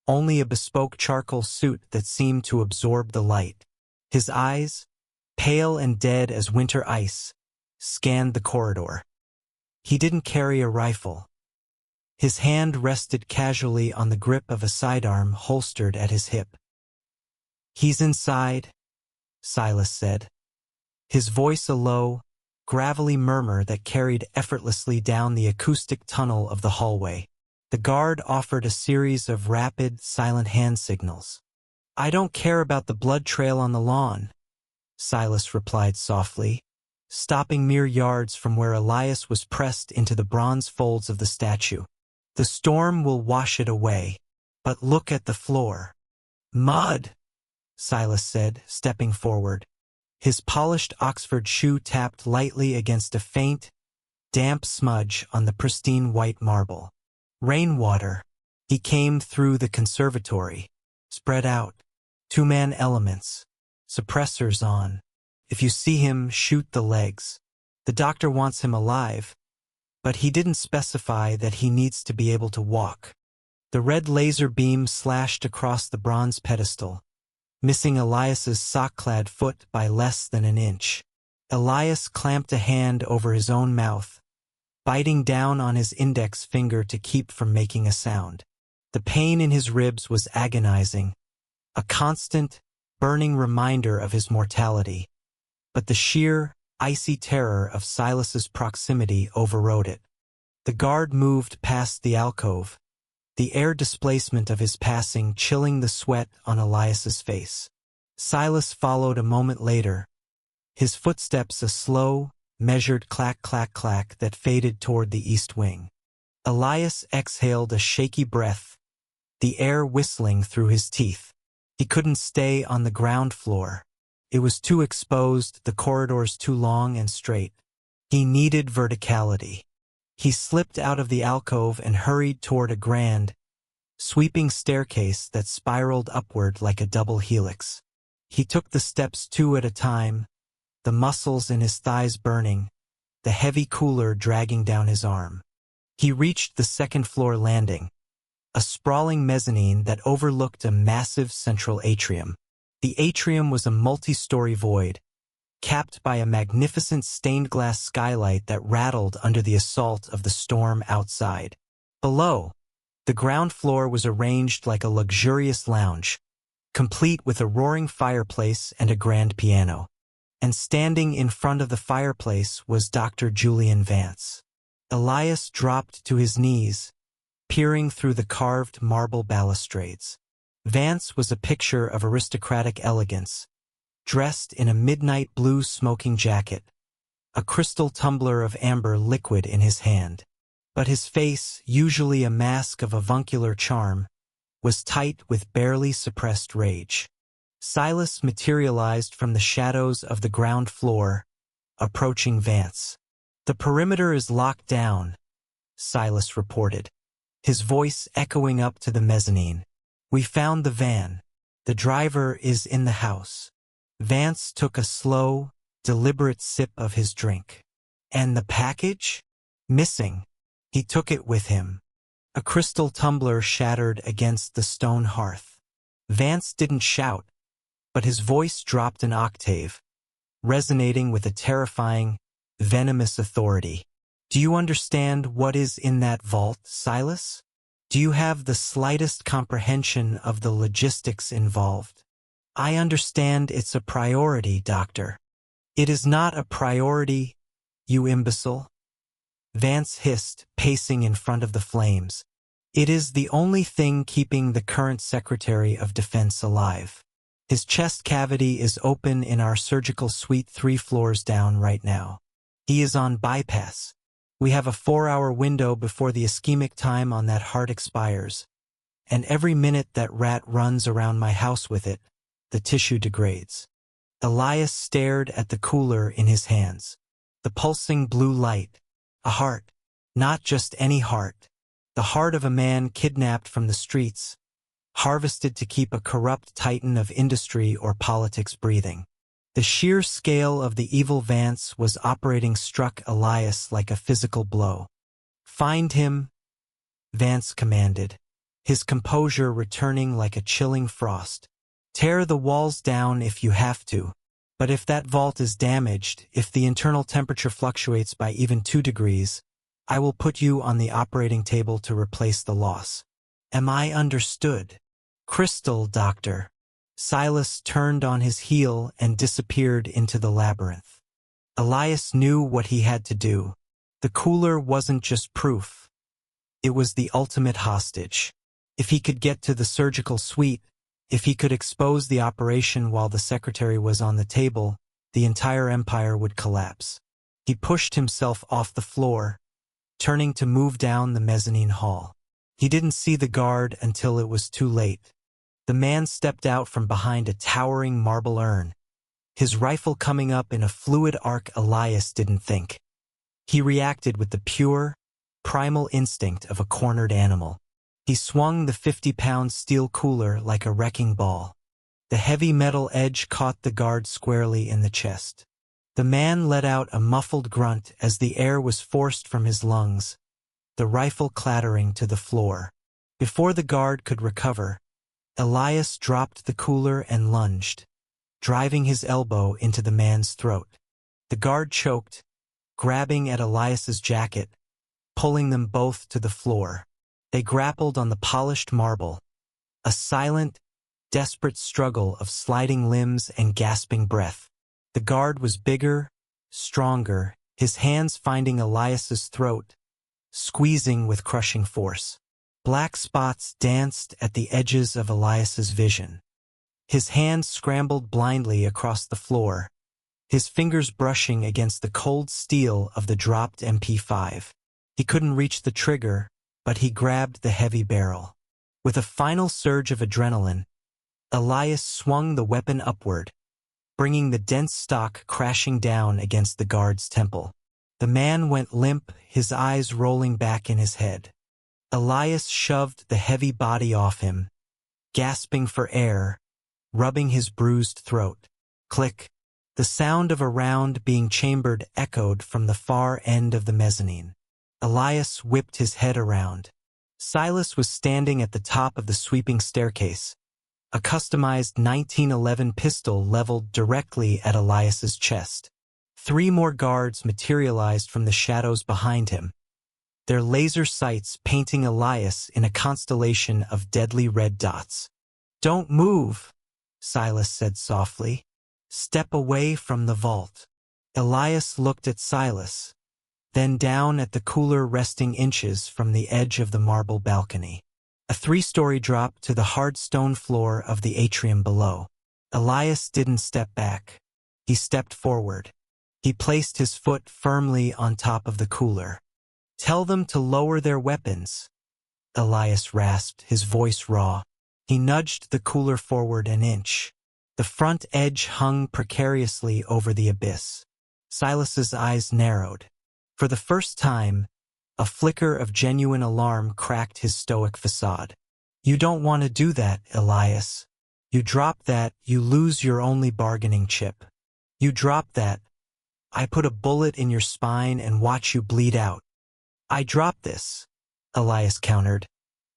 only a bespoke charcoal suit that seemed to absorb the light. His eyes, pale and dead as winter ice, scanned the corridor. He didn't carry a rifle. His hand rested casually on the grip of a sidearm holstered at his hip. "He's inside," Silas said, his voice a low, gravelly murmur that carried effortlessly down the acoustic tunnel of the hallway. The guard offered a series of rapid, silent hand signals. "I don't care about the blood trail on the lawn," Silas replied softly, stopping mere yards from where Elias was pressed into the bronze folds of the statue. "The storm will wash it away. But look at the floor." "Mud," Silas said, stepping forward. His polished Oxford shoe tapped lightly against a faint, damp smudge on the pristine white marble. Rainwater. He came through the conservatory. Spread out. Two-man elements. Suppressors on. If you see him, shoot the legs. The doctor wants him alive, but he didn't specify that he needs to be able to walk. The red laser beam slashed across the bronze pedestal, missing Elias's sock-clad foot by less than an inch. Elias clamped a hand over his own mouth, biting down on his index finger to keep from making a sound. The pain in his ribs was agonizing, a constant, burning reminder of his mortality. But the sheer, icy terror of Silas's proximity overrode it. The guard moved past the alcove, the air displacement of his passing chilling the sweat on Elias's face. Silas followed a moment later, his footsteps a slow, measured clack-clack-clack that faded toward the east wing. Elias exhaled a shaky breath, the air whistling through his teeth. He couldn't stay on the ground floor. It was too exposed, the corridors too long and straight. He needed verticality. He slipped out of the alcove and hurried toward a grand, sweeping staircase that spiraled upward like a double helix. He took the steps two at a time, the muscles in his thighs burning, the heavy cooler dragging down his arm. He reached the second-floor landing, a sprawling mezzanine that overlooked a massive central atrium. The atrium was a multi-story void, capped by a magnificent stained-glass skylight that rattled under the assault of the storm outside. Below, the ground floor was arranged like a luxurious lounge, complete with a roaring fireplace and a grand piano. And standing in front of the fireplace was Dr. Julian Vance. Elias dropped to his knees, peering through the carved marble balustrades. Vance was a picture of aristocratic elegance, dressed in a midnight blue smoking jacket, a crystal tumbler of amber liquid in his hand. But his face, usually a mask of avuncular charm, was tight with barely suppressed rage. Silas materialized from the shadows of the ground floor, approaching Vance. "The perimeter is locked down," Silas reported, his voice echoing up to the mezzanine. "We found the van. The driver is in the house." Vance took a slow, deliberate sip of his drink. "And the package?" "Missing." He took it with him. A crystal tumbler shattered against the stone hearth. Vance didn't shout, but his voice dropped an octave, resonating with a terrifying, venomous authority. "Do you understand what is in that vault, Silas? Do you have the slightest comprehension of the logistics involved?" "I understand it's a priority, Doctor." "It is not a priority, you imbecile," Vance hissed, pacing in front of the flames. "It is the only thing keeping the current Secretary of Defense alive. His chest cavity is open in our surgical suite 3 floors down right now. He is on bypass. We have a 4-hour window before the ischemic time on that heart expires. And every minute that rat runs around my house with it, the tissue degrades." Elias stared at the cooler in his hands. The pulsing blue light. A heart. Not just any heart. The heart of a man kidnapped from the streets, harvested to keep a corrupt titan of industry or politics breathing. The sheer scale of the evil Vance was operating struck Elias like a physical blow. "Find him," Vance commanded, his composure returning like a chilling frost. "Tear the walls down if you have to, but if that vault is damaged, if the internal temperature fluctuates by even 2 degrees, I will put you on the operating table to replace the loss. Am I understood?" "Crystal, Doctor." Silas turned on his heel and disappeared into the labyrinth. Elias knew what he had to do. The cooler wasn't just proof. It was the ultimate hostage. If he could get to the surgical suite, if he could expose the operation while the secretary was on the table, the entire empire would collapse. He pushed himself off the floor, turning to move down the mezzanine hall. He didn't see the guard until it was too late. The man stepped out from behind a towering marble urn, his rifle coming up in a fluid arc. Elias didn't think. He reacted with the pure, primal instinct of a cornered animal. He swung the 50-pound steel cooler like a wrecking ball. The heavy metal edge caught the guard squarely in the chest. The man let out a muffled grunt as the air was forced from his lungs, the rifle clattering to the floor. Before the guard could recover, Elias dropped the cooler and lunged, driving his elbow into the man's throat. The guard choked, grabbing at Elias's jacket, pulling them both to the floor. They grappled on the polished marble, a silent, desperate struggle of sliding limbs and gasping breath. The guard was bigger, stronger, his hands finding Elias's throat, squeezing with crushing force. Black spots danced at the edges of Elias's vision. His hands scrambled blindly across the floor, his fingers brushing against the cold steel of the dropped MP5. He couldn't reach the trigger, but he grabbed the heavy barrel. With a final surge of adrenaline, Elias swung the weapon upward, bringing the dense stock crashing down against the guard's temple. The man went limp, his eyes rolling back in his head. Elias shoved the heavy body off him, gasping for air, rubbing his bruised throat. Click. The sound of a round being chambered echoed from the far end of the mezzanine. Elias whipped his head around. Silas was standing at the top of the sweeping staircase, a customized 1911 pistol leveled directly at Elias's chest. 3 more guards materialized from the shadows behind him, their laser sights painting Elias in a constellation of deadly red dots. "Don't move," Silas said softly. "Step away from the vault." Elias looked at Silas, then down at the cooler resting inches from the edge of the marble balcony. A 3-story drop to the hard stone floor of the atrium below. Elias didn't step back. He stepped forward. He placed his foot firmly on top of the cooler. "Tell them to lower their weapons," Elias rasped, his voice raw. He nudged the cooler forward an inch. The front edge hung precariously over the abyss. Silas's eyes narrowed. For the first time, a flicker of genuine alarm cracked his stoic facade. "You don't want to do that, Elias. You drop that, you lose your only bargaining chip. You drop that, I put a bullet in your spine and watch you bleed out." "I drop this," Elias countered,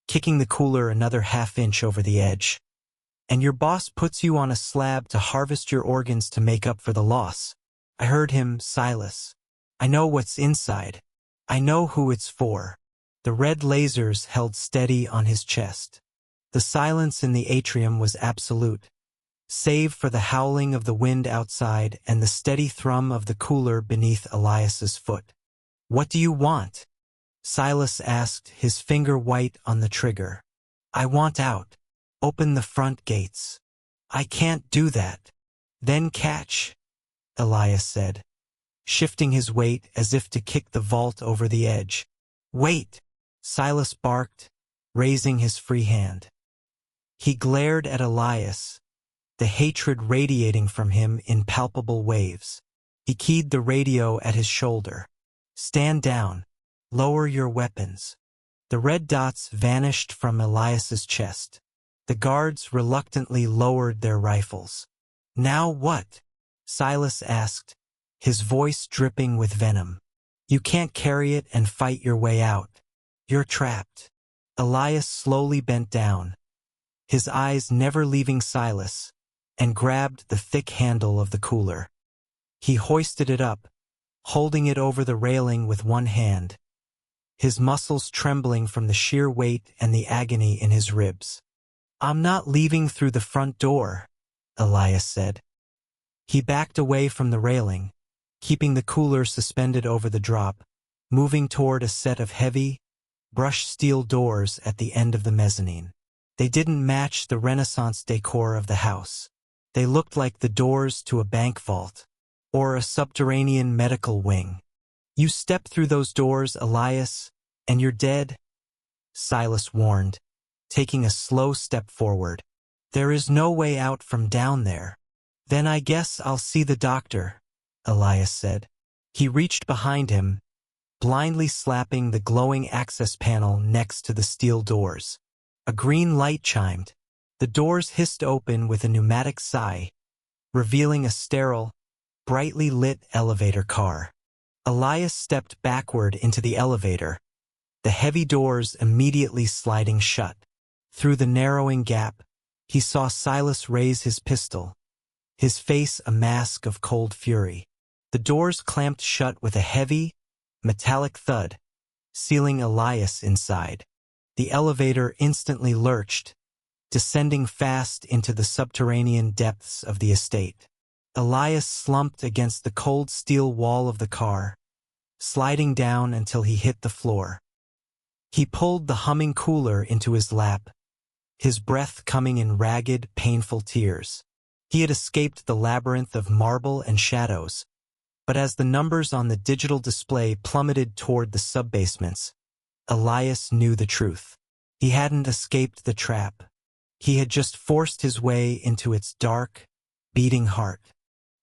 kicking the cooler another half-inch over the edge. "And your boss puts you on a slab to harvest your organs to make up for the loss." "I heard him, Silas. I know what's inside. I know who it's for." The red lasers held steady on his chest. The silence in the atrium was absolute, save for the howling of the wind outside and the steady thrum of the cooler beneath Elias's foot. "What do you want?" Silas asked, his finger white on the trigger. "I want out. Open the front gates." "I can't do that." "Then catch," Elias said, shifting his weight as if to kick the vault over the edge. "Wait," Silas barked, raising his free hand. He glared at Elias, the hatred radiating from him in palpable waves. He keyed the radio at his shoulder. "Stand down. Lower your weapons." The red dots vanished from Elias's chest. The guards reluctantly lowered their rifles. "Now what?" Silas asked, his voice dripping with venom. "You can't carry it and fight your way out. You're trapped." Elias slowly bent down, his eyes never leaving Silas, and grabbed the thick handle of the cooler. He hoisted it up, holding it over the railing with one hand, his muscles trembling from the sheer weight and the agony in his ribs. "I'm not leaving through the front door," Elias said. He backed away from the railing, keeping the cooler suspended over the drop, moving toward a set of heavy, brushed steel doors at the end of the mezzanine. They didn't match the Renaissance decor of the house. They looked like the doors to a bank vault, or a subterranean medical wing. "You step through those doors, Elias, and you're dead," Silas warned, taking a slow step forward. "There is no way out from down there." Then I guess I'll see the doctor, Elias said. He reached behind him, blindly slapping the glowing access panel next to the steel doors. A green light chimed. The doors hissed open with a pneumatic sigh, revealing a sterile, brightly lit elevator car. Elias stepped backward into the elevator, the heavy doors immediately sliding shut. Through the narrowing gap, he saw Silas raise his pistol, his face a mask of cold fury. The doors clamped shut with a heavy, metallic thud, sealing Elias inside. The elevator instantly lurched, descending fast into the subterranean depths of the estate. Elias slumped against the cold steel wall of the car, sliding down until he hit the floor. He pulled the humming cooler into his lap, his breath coming in ragged, painful tears. He had escaped the labyrinth of marble and shadows, but as the numbers on the digital display plummeted toward the sub-basements, Elias knew the truth. He hadn't escaped the trap. He had just forced his way into its dark, beating heart.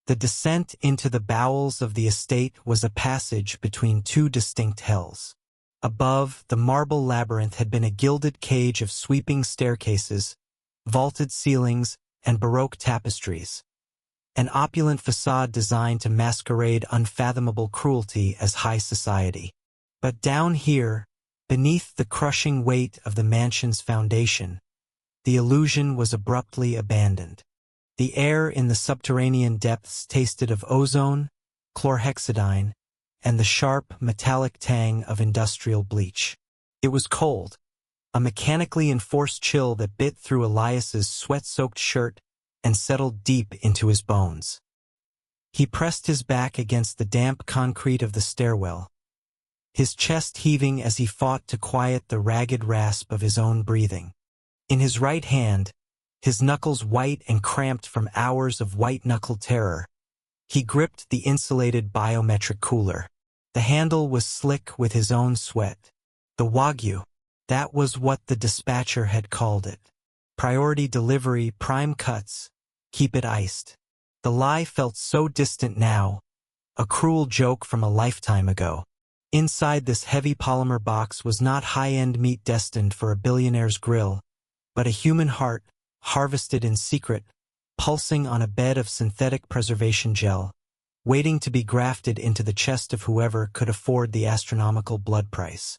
The descent into the bowels of the estate was a passage between two distinct hells. Above, the marble labyrinth had been a gilded cage of sweeping staircases, vaulted ceilings, and Baroque tapestries. An opulent facade designed to masquerade unfathomable cruelty as high society. But down here, beneath the crushing weight of the mansion's foundation, the illusion was abruptly abandoned. The air in the subterranean depths tasted of ozone, chlorhexidine, and the sharp, metallic tang of industrial bleach. It was cold, a mechanically enforced chill that bit through Elias's sweat-soaked shirt and settled deep into his bones. He pressed his back against the damp concrete of the stairwell, his chest heaving as he fought to quiet the ragged rasp of his own breathing. In his right hand, his knuckles white and cramped from hours of white-knuckle terror, he gripped the insulated biometric cooler. The handle was slick with his own sweat. The Wagyu, that was what the dispatcher had called it. Priority delivery, prime cuts, keep it iced. The lie felt so distant now, a cruel joke from a lifetime ago. Inside this heavy polymer box was not high-end meat destined for a billionaire's grill, but a human heart, harvested in secret, pulsing on a bed of synthetic preservation gel, waiting to be grafted into the chest of whoever could afford the astronomical blood price.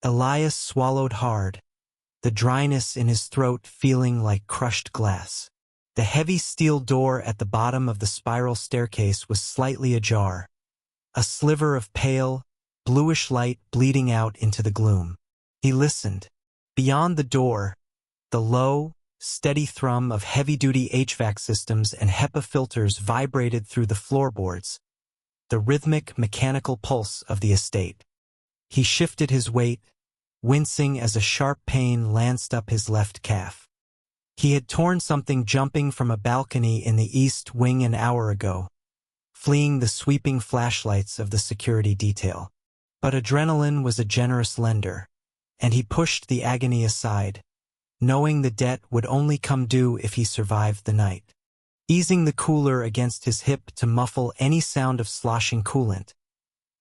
Elias swallowed hard, the dryness in his throat feeling like crushed glass. The heavy steel door at the bottom of the spiral staircase was slightly ajar, a sliver of pale, bluish light bleeding out into the gloom. He listened. Beyond the door, the low, steady thrum of heavy-duty HVAC systems and HEPA filters vibrated through the floorboards, the rhythmic, mechanical pulse of the estate. He shifted his weight, wincing as a sharp pain lanced up his left calf. He had torn something jumping from a balcony in the east wing an hour ago, fleeing the sweeping flashlights of the security detail. But adrenaline was a generous lender, and he pushed the agony aside, knowing the debt would only come due if he survived the night. Easing the cooler against his hip to muffle any sound of sloshing coolant,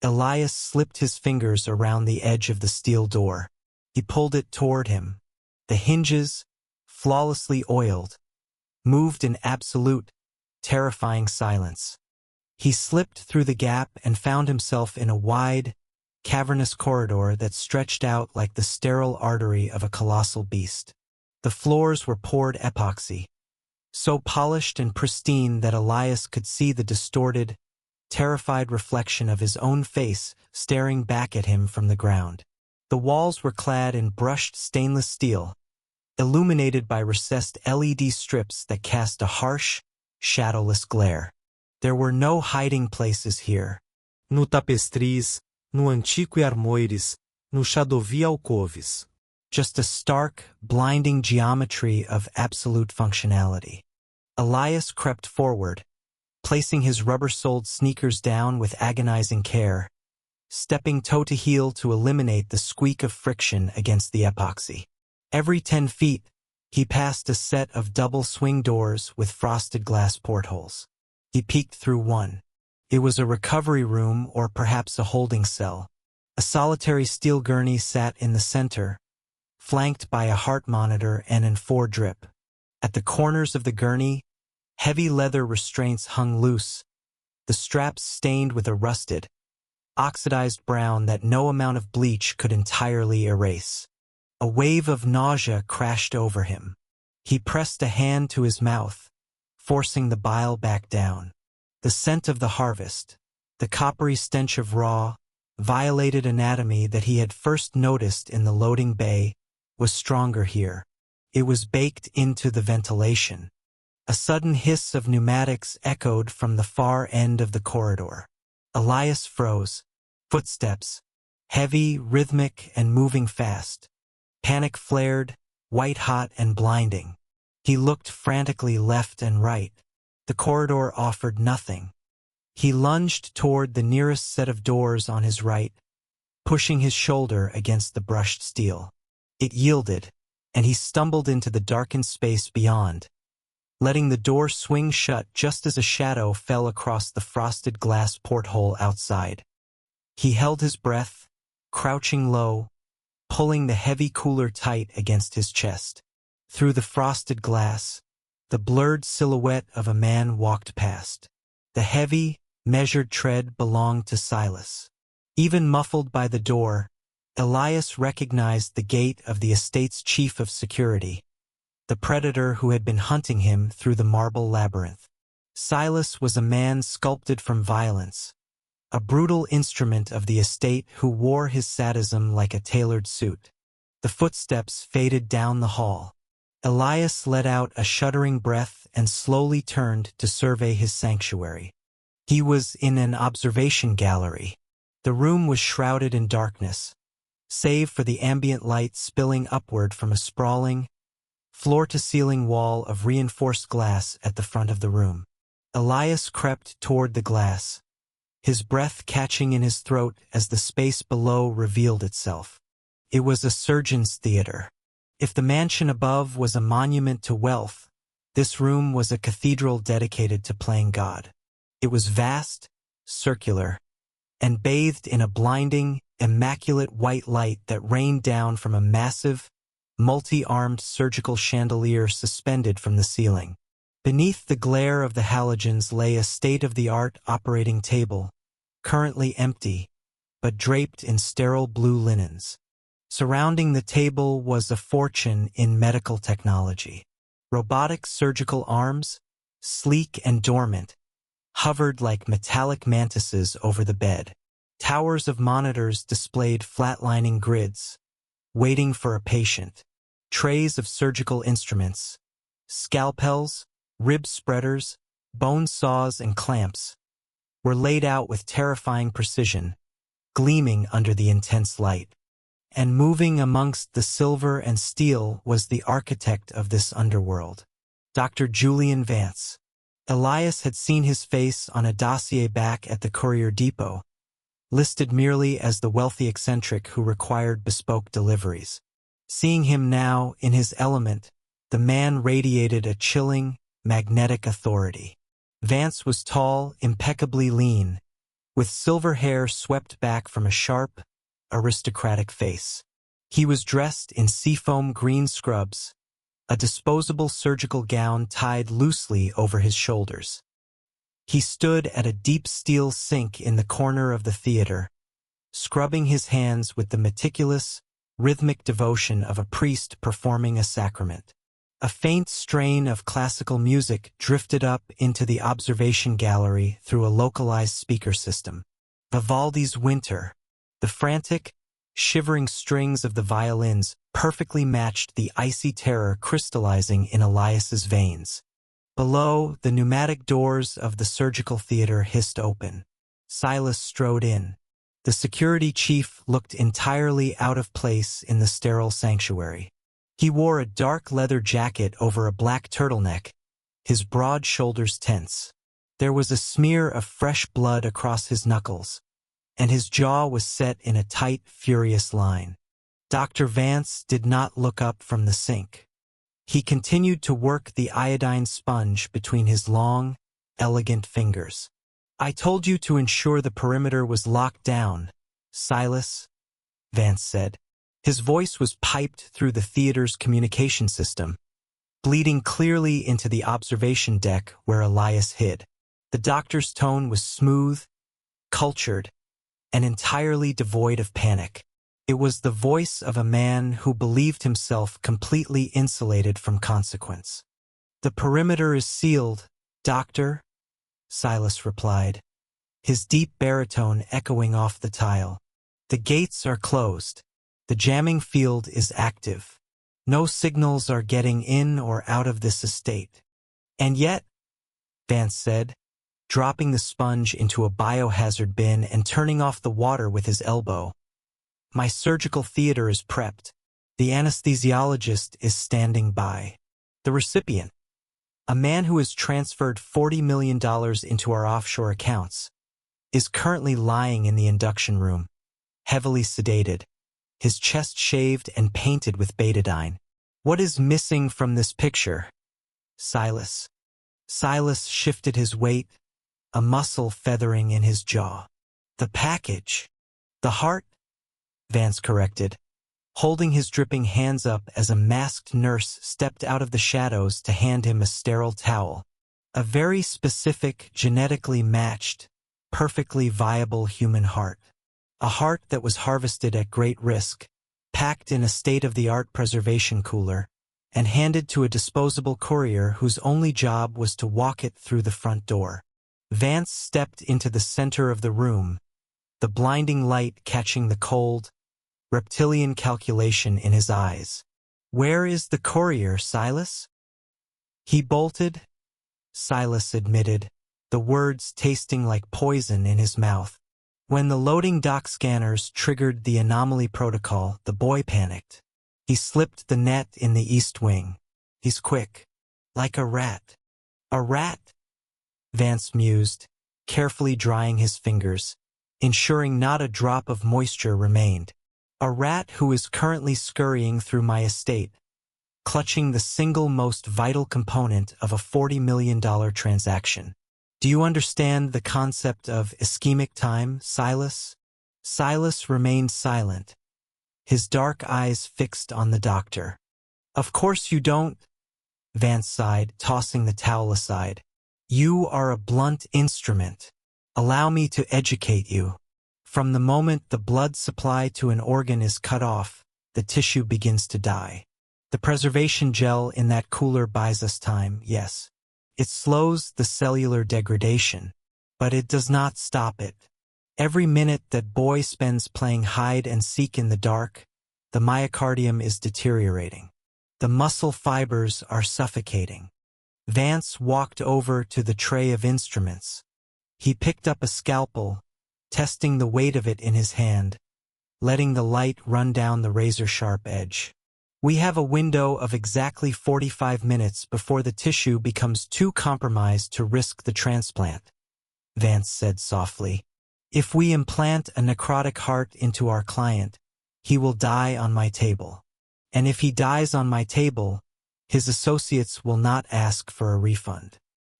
Elias slipped his fingers around the edge of the steel door. He pulled it toward him. The hinges, flawlessly oiled, moved in absolute, terrifying silence. He slipped through the gap and found himself in a wide, cavernous corridor that stretched out like the sterile artery of a colossal beast. The floors were poured epoxy, so polished and pristine that Elias could see the distorted, terrified reflection of his own face staring back at him from the ground. The walls were clad in brushed stainless steel, illuminated by recessed LED strips that cast a harsh, shadowless glare. There were no hiding places here. No tapestris, no antico e armoires, no shadovi alcoves. Just a stark, blinding geometry of absolute functionality. Elias crept forward, placing his rubber-soled sneakers down with agonizing care, stepping toe-to-heel to eliminate the squeak of friction against the epoxy. Every 10 feet, He passed a set of double swing doors with frosted glass portholes. He peeked through one. It was a recovery room or perhaps a holding cell. A solitary steel gurney sat in the center, flanked by a heart monitor and an IV drip. At the corners of the gurney, heavy leather restraints hung loose, the straps stained with a rusted, oxidized brown that no amount of bleach could entirely erase. A wave of nausea crashed over him. He pressed a hand to his mouth, forcing the bile back down. The scent of the harvest, the coppery stench of raw, violated anatomy that he had first noticed in the loading bay, was stronger here. It was baked into the ventilation. A sudden hiss of pneumatics echoed from the far end of the corridor. Elias froze. Footsteps, heavy, rhythmic, and moving fast. Panic flared, white-hot and blinding. He looked frantically left and right. The corridor offered nothing. He lunged toward the nearest set of doors on his right, pushing his shoulder against the brushed steel. It yielded, and he stumbled into the darkened space beyond, letting the door swing shut just as a shadow fell across the frosted glass porthole outside. He held his breath, crouching low, pulling the heavy cooler tight against his chest. Through the frosted glass, the blurred silhouette of a man walked past. The heavy, measured tread belonged to Silas. Even muffled by the door, Elias recognized the gait of the estate's chief of security, the predator who had been hunting him through the marble labyrinth. Silas was a man sculpted from violence, a brutal instrument of the estate who wore his sadism like a tailored suit. The footsteps faded down the hall. Elias let out a shuddering breath and slowly turned to survey his sanctuary. He was in an observation gallery. The room was shrouded in darkness, save for the ambient light spilling upward from a sprawling, floor-to-ceiling wall of reinforced glass at the front of the room. Elias crept toward the glass, his breath catching in his throat as the space below revealed itself. It was a surgeon's theater. If the mansion above was a monument to wealth, this room was a cathedral dedicated to playing God. It was vast, circular, and bathed in a blinding, immaculate white light that rained down from a massive, multi-armed surgical chandelier suspended from the ceiling. Beneath the glare of the halogens lay a state-of-the-art operating table, currently empty, but draped in sterile blue linens. Surrounding the table was a fortune in medical technology. Robotic surgical arms, sleek and dormant, hovered like metallic mantises over the bed. Towers of monitors displayed flatlining grids, waiting for a patient. Trays of surgical instruments, scalpels, rib spreaders, bone saws, and clamps were laid out with terrifying precision, gleaming under the intense light. And moving amongst the silver and steel was the architect of this underworld, Dr. Julian Vance. Elias had seen his face on a dossier back at the Courier depot, listed merely as the wealthy eccentric who required bespoke deliveries. Seeing him now, in his element, the man radiated a chilling, magnetic authority. Vance was tall, impeccably lean, with silver hair swept back from a sharp, aristocratic face. He was dressed in seafoam green scrubs, a disposable surgical gown tied loosely over his shoulders. He stood at a deep steel sink in the corner of the theater, scrubbing his hands with the meticulous, rhythmic devotion of a priest performing a sacrament. A faint strain of classical music drifted up into the observation gallery through a localized speaker system. Vivaldi's Winter. The frantic, shivering strings of the violins perfectly matched the icy terror crystallizing in Elias's veins. Below, the pneumatic doors of the surgical theater hissed open. Silas strode in. The security chief looked entirely out of place in the sterile sanctuary. He wore a dark leather jacket over a black turtleneck, his broad shoulders tense. There was a smear of fresh blood across his knuckles, and his jaw was set in a tight, furious line. Dr. Vance did not look up from the sink. He continued to work the iodine sponge between his long, elegant fingers. I told you to ensure the perimeter was locked down, Silas, Vance said. His voice was piped through the theater's communication system, bleeding clearly into the observation deck where Elias hid. The doctor's tone was smooth, cultured, and entirely devoid of panic. It was the voice of a man who believed himself completely insulated from consequence. The perimeter is sealed, Doctor, Silas replied, his deep baritone echoing off the tile. The gates are closed. The jamming field is active. No signals are getting in or out of this estate. And yet, Vance said, dropping the sponge into a biohazard bin and turning off the water with his elbow, my surgical theater is prepped. The anesthesiologist is standing by. The recipient, a man who has transferred $40 million into our offshore accounts, is currently lying in the induction room, heavily sedated, his chest shaved and painted with betadine. What is missing from this picture? Silas. Silas shifted his weight, a muscle feathering in his jaw. The package. The heart, Vance corrected, holding his dripping hands up as a masked nurse stepped out of the shadows to hand him a sterile towel. A very specific, genetically matched, perfectly viable human heart. A heart that was harvested at great risk, packed in a state-of-the-art preservation cooler, and handed to a disposable courier whose only job was to walk it through the front door. Vance stepped into the center of the room, the blinding light catching the cold, reptilian calculation in his eyes. Where is the courier, Silas? He bolted, Silas admitted, the words tasting like poison in his mouth. When the loading dock scanners triggered the anomaly protocol, the boy panicked. He slipped the net in the east wing. He's quick. Like a rat. A rat? Vance mused, carefully drying his fingers, ensuring not a drop of moisture remained. A rat who is currently scurrying through my estate, clutching the single most vital component of a $40 million transaction. Do you understand the concept of ischemic time, Silas? Silas remained silent, his dark eyes fixed on the doctor. Of course you don't, Vance sighed, tossing the towel aside. You are a blunt instrument. Allow me to educate you. From the moment the blood supply to an organ is cut off, the tissue begins to die. The preservation gel in that cooler buys us time, yes. It slows the cellular degradation, but it does not stop it. Every minute that boy spends playing hide and seek in the dark, the myocardium is deteriorating. The muscle fibers are suffocating. Vance walked over to the tray of instruments. He picked up a scalpel, testing the weight of it in his hand, letting the light run down the razor-sharp edge. We have a window of exactly 45 minutes before the tissue becomes too compromised to risk the transplant, Vance said softly. If we implant a necrotic heart into our client, he will die on my table. And if he dies on my table, his associates will not ask for a refund.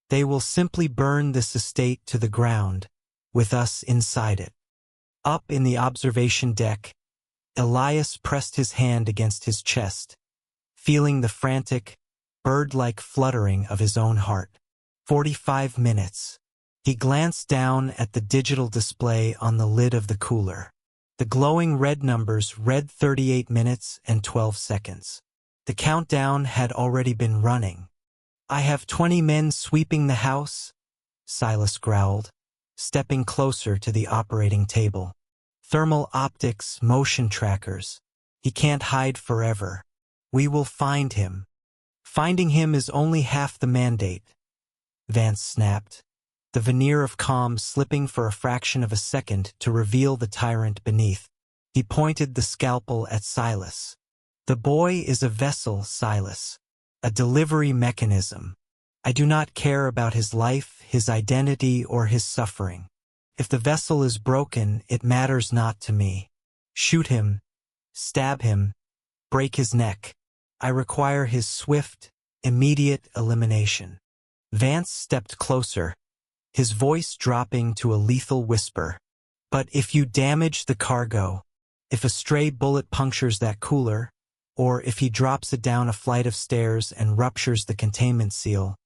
They will simply burn this estate to the ground, with us inside it. Up in the observation deck, Elias pressed his hand against his chest, feeling the frantic, bird-like fluttering of his own heart. 45 minutes. He glanced down at the digital display on the lid of the cooler. The glowing red numbers read 38 minutes and 12 seconds. The countdown had already been running. I have 20 men sweeping the house, Silas growled, stepping closer to the operating table. Thermal optics, motion trackers. He can't hide forever. We will find him. Finding him is only half the mandate, Vance snapped, the veneer of calm slipping for a fraction of a second to reveal the tyrant beneath. He pointed the scalpel at Silas. The boy is a vessel, Silas. A delivery mechanism. I do not care about his life, his identity, or his suffering. If the vessel is broken, it matters not to me. Shoot him, stab him, break his neck. I require his swift, immediate elimination. Vance stepped closer, his voice dropping to a lethal whisper. But if you damage the cargo, if a stray bullet punctures that cooler, or if he drops it down a flight of stairs and ruptures the containment seal,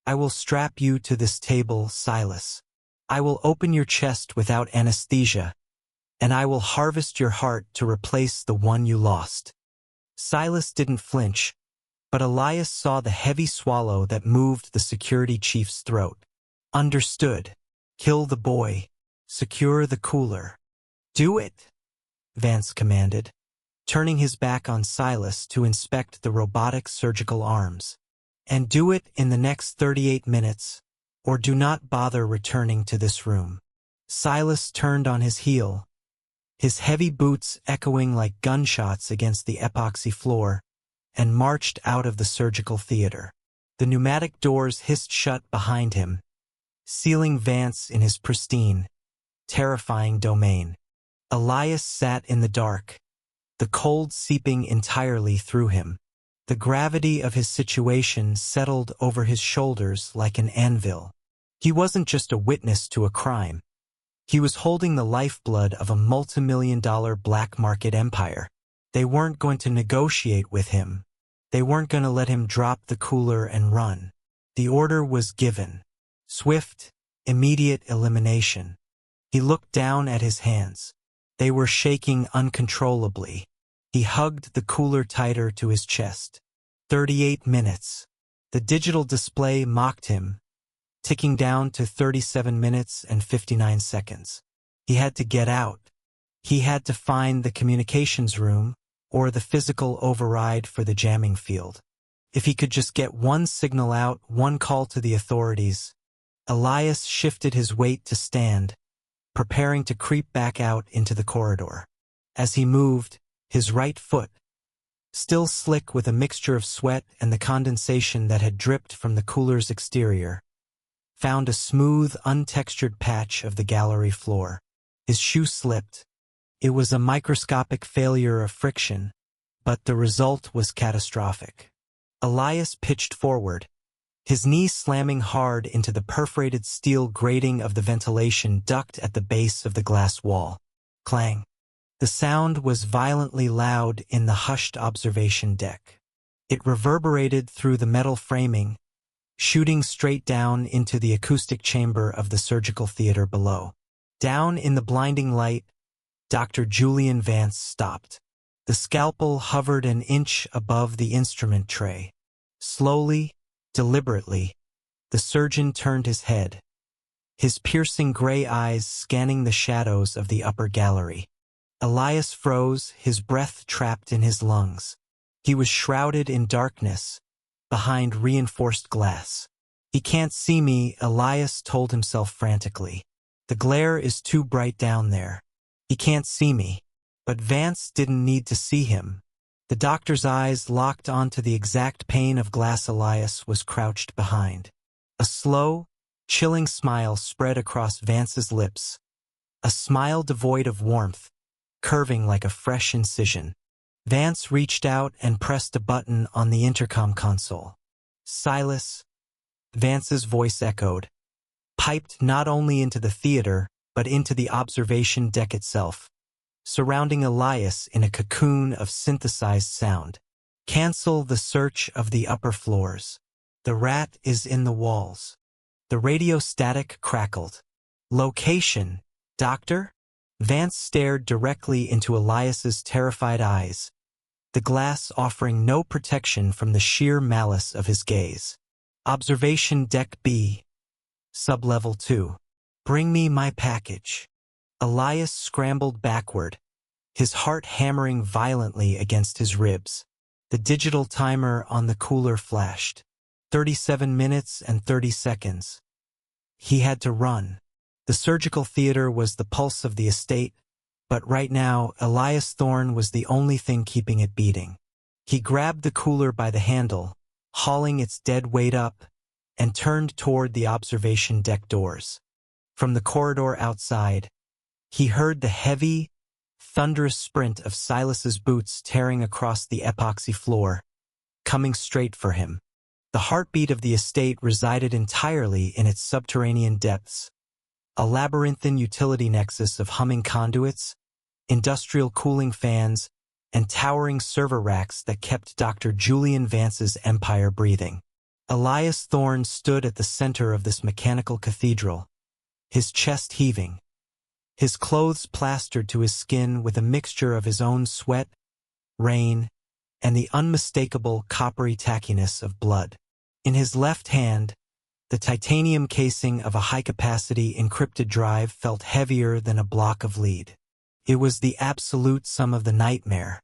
I will strap you to this table, Silas. I will open your chest without anesthesia, and I will harvest your heart to replace the one you lost. Silas didn't flinch, but Elias saw the heavy swallow that moved the security chief's throat. Understood. Kill the boy. Secure the cooler. Do it, Vance commanded, turning his back on Silas to inspect the robotic surgical arms. And do it in the next 38 minutes, or do not bother returning to this room. Silas turned on his heel, his heavy boots echoing like gunshots against the epoxy floor, and marched out of the surgical theater. The pneumatic doors hissed shut behind him, sealing Vance in his pristine, terrifying domain. Elias sat in the dark, the cold seeping entirely through him. The gravity of his situation settled over his shoulders like an anvil. He wasn't just a witness to a crime. He was holding the lifeblood of a multimillion-dollar black market empire. They weren't going to negotiate with him. They weren't going to let him drop the cooler and run. The order was given. Swift, immediate elimination. He looked down at his hands. They were shaking uncontrollably. He hugged the cooler tighter to his chest. 38 minutes. The digital display mocked him, ticking down to 37 minutes and 59 seconds. He had to get out. He had to find the communications room or the physical override for the jamming field. If he could just get one signal out, one call to the authorities. Elias shifted his weight to stand, preparing to creep back out into the corridor. As he moved, his right foot, still slick with a mixture of sweat and the condensation that had dripped from the cooler's exterior, found a smooth, untextured patch of the gallery floor. His shoe slipped. It was a microscopic failure of friction, but the result was catastrophic. Elias pitched forward, his knee slamming hard into the perforated steel grating of the ventilation duct at the base of the glass wall. Clang. The sound was violently loud in the hushed observation deck. It reverberated through the metal framing, shooting straight down into the acoustic chamber of the surgical theater below. Down in the blinding light, Dr. Julian Vance stopped. The scalpel hovered an inch above the instrument tray. Slowly, deliberately, the surgeon turned his head, his piercing gray eyes scanning the shadows of the upper gallery. Elias froze, his breath trapped in his lungs. He was shrouded in darkness, behind reinforced glass. He can't see me, Elias told himself frantically. The glare is too bright down there. He can't see me. But Vance didn't need to see him. The doctor's eyes locked onto the exact pane of glass Elias was crouched behind. A slow, chilling smile spread across Vance's lips. A smile devoid of warmth, curving like a fresh incision. Vance reached out and pressed a button on the intercom console. Silas, Vance's voice echoed, piped not only into the theater, but into the observation deck itself, surrounding Elias in a cocoon of synthesized sound. Cancel the search of the upper floors. The rat is in the walls. The radio static crackled. Location, Doctor? Vance stared directly into Elias's terrified eyes, the glass offering no protection from the sheer malice of his gaze. Observation Deck B, Sublevel 2. Bring me my package. Elias scrambled backward, his heart hammering violently against his ribs. The digital timer on the cooler flashed. 37 minutes and 30 seconds. He had to run. The surgical theater was the pulse of the estate, but right now, Elias Thorne was the only thing keeping it beating. He grabbed the cooler by the handle, hauling its dead weight up, and turned toward the observation deck doors. From the corridor outside, he heard the heavy, thunderous sprint of Silas's boots tearing across the epoxy floor, coming straight for him. The heartbeat of the estate resided entirely in its subterranean depths, a labyrinthine utility nexus of humming conduits, industrial cooling fans, and towering server racks that kept Dr. Julian Vance's empire breathing. Elias Thorne stood at the center of this mechanical cathedral, his chest heaving, his clothes plastered to his skin with a mixture of his own sweat, rain, and the unmistakable coppery tackiness of blood. In his left hand, the titanium casing of a high-capacity encrypted drive felt heavier than a block of lead. It was the absolute sum of the nightmare.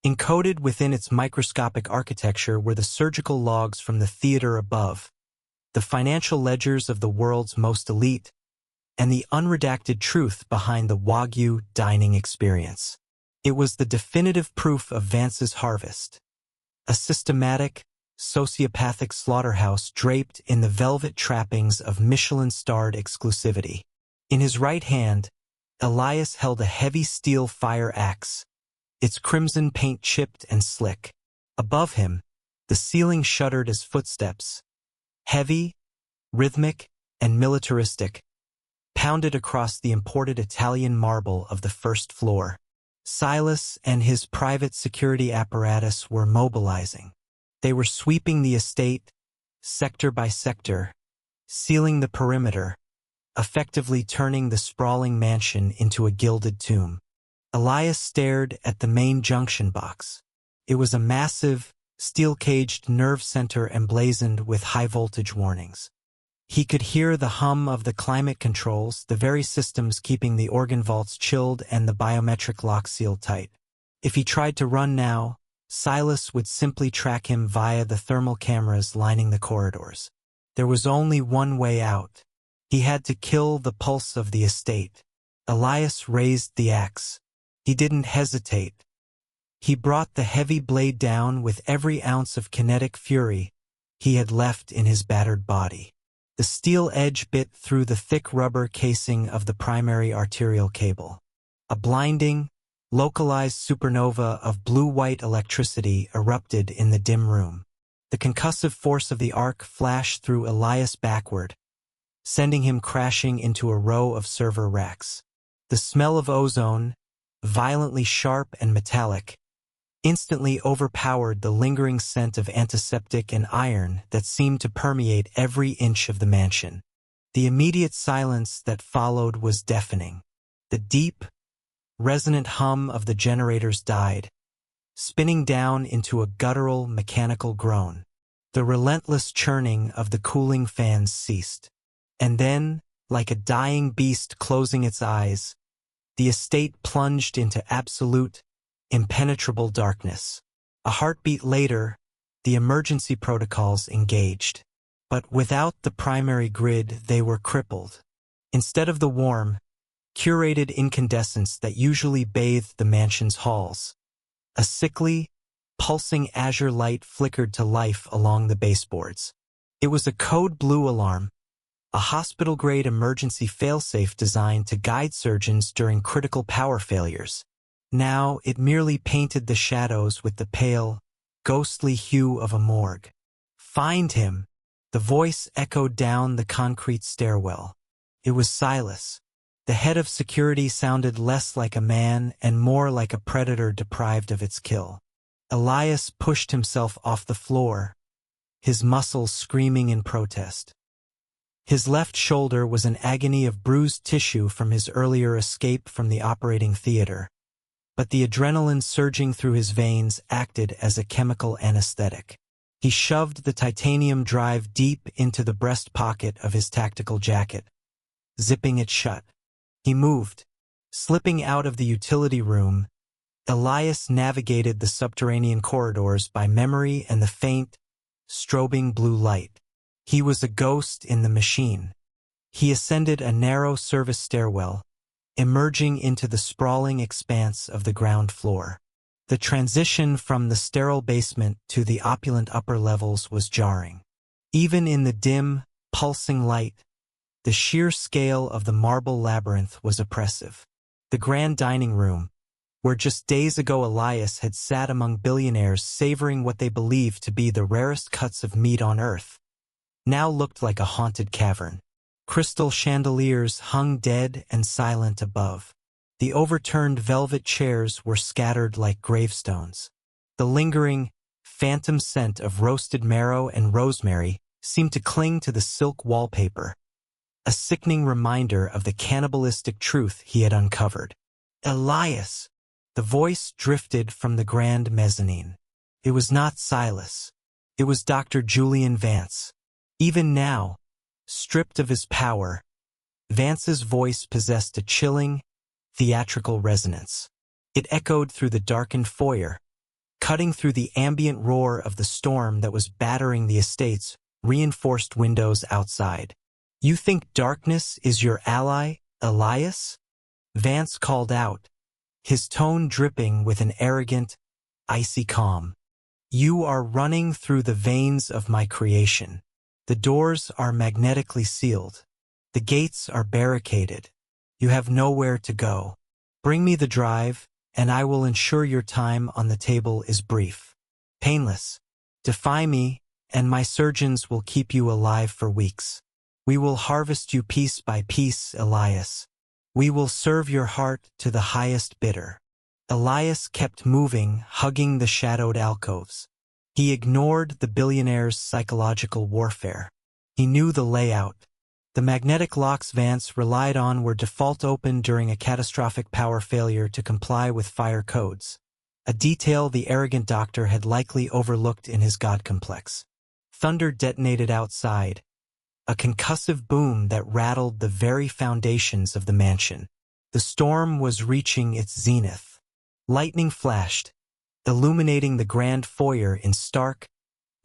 Encoded within its microscopic architecture were the surgical logs from the theater above, the financial ledgers of the world's most elite, and the unredacted truth behind the Wagyu dining experience. It was the definitive proof of Vance's harvest, a systematic, sociopathic slaughterhouse draped in the velvet trappings of Michelin-starred exclusivity. In his right hand, Elias held a heavy steel fire axe, its crimson paint chipped and slick. Above him, the ceiling shuddered as footsteps, heavy, rhythmic, and militaristic, pounded across the imported Italian marble of the first floor. Silas and his private security apparatus were mobilizing. They were sweeping the estate, sector by sector, sealing the perimeter, effectively turning the sprawling mansion into a gilded tomb. Elias stared at the main junction box. It was a massive, steel-caged nerve center emblazoned with high-voltage warnings. He could hear the hum of the climate controls, the very systems keeping the organ vaults chilled and the biometric lock sealed tight. If he tried to run now, Silas would simply track him via the thermal cameras lining the corridors. There was only one way out. He had to kill the pulse of the estate. Elias raised the axe. He didn't hesitate. He brought the heavy blade down with every ounce of kinetic fury he had left in his battered body. The steel edge bit through the thick rubber casing of the primary arterial cable. A blinding, localized supernova of blue-white electricity erupted in the dim room. The concussive force of the arc flashed through Elias backward, sending him crashing into a row of server racks. The smell of ozone, violently sharp and metallic, instantly overpowered the lingering scent of antiseptic and iron that seemed to permeate every inch of the mansion. The immediate silence that followed was deafening. The deep, resonant hum of the generators died, spinning down into a guttural, mechanical groan. The relentless churning of the cooling fans ceased. And then, like a dying beast closing its eyes, the estate plunged into absolute, impenetrable darkness. A heartbeat later, the emergency protocols engaged. But without the primary grid, they were crippled. Instead of the warm, curated incandescence that usually bathed the mansion's halls, a sickly, pulsing azure light flickered to life along the baseboards. It was a code blue alarm, a hospital-grade emergency failsafe designed to guide surgeons during critical power failures. Now it merely painted the shadows with the pale, ghostly hue of a morgue. "Find him!" The voice echoed down the concrete stairwell. It was Silas. The head of security sounded less like a man and more like a predator deprived of its kill. Elias pushed himself off the floor, his muscles screaming in protest. His left shoulder was an agony of bruised tissue from his earlier escape from the operating theater, but the adrenaline surging through his veins acted as a chemical anesthetic. He shoved the titanium drive deep into the breast pocket of his tactical jacket, zipping it shut. He moved. Slipping out of the utility room, Elias navigated the subterranean corridors by memory and the faint, strobing blue light. He was a ghost in the machine. He ascended a narrow service stairwell, emerging into the sprawling expanse of the ground floor. The transition from the sterile basement to the opulent upper levels was jarring. Even in the dim, pulsing light, the sheer scale of the marble labyrinth was oppressive. The grand dining room, where just days ago Elias had sat among billionaires savoring what they believed to be the rarest cuts of meat on earth, now looked like a haunted cavern. Crystal chandeliers hung dead and silent above. The overturned velvet chairs were scattered like gravestones. The lingering, phantom scent of roasted marrow and rosemary seemed to cling to the silk wallpaper, a sickening reminder of the cannibalistic truth he had uncovered. Elias! The voice drifted from the grand mezzanine. It was not Silas. It was Dr. Julian Vance. Even now, stripped of his power, Vance's voice possessed a chilling, theatrical resonance. It echoed through the darkened foyer, cutting through the ambient roar of the storm that was battering the estate's reinforced windows outside. "You think darkness is your ally, Elias?" Vance called out, his tone dripping with an arrogant, icy calm. "You are running through the veins of my creation. The doors are magnetically sealed. The gates are barricaded. You have nowhere to go. Bring me the drive, and I will ensure your time on the table is brief, painless. Defy me, and my surgeons will keep you alive for weeks. We will harvest you piece by piece, Elias. We will serve your heart to the highest bidder." Elias kept moving, hugging the shadowed alcoves. He ignored the billionaire's psychological warfare. He knew the layout. The magnetic locks Vance relied on were default open during a catastrophic power failure to comply with fire codes, a detail the arrogant doctor had likely overlooked in his god complex. Thunder detonated outside, a concussive boom that rattled the very foundations of the mansion. The storm was reaching its zenith. Lightning flashed, illuminating the grand foyer in stark,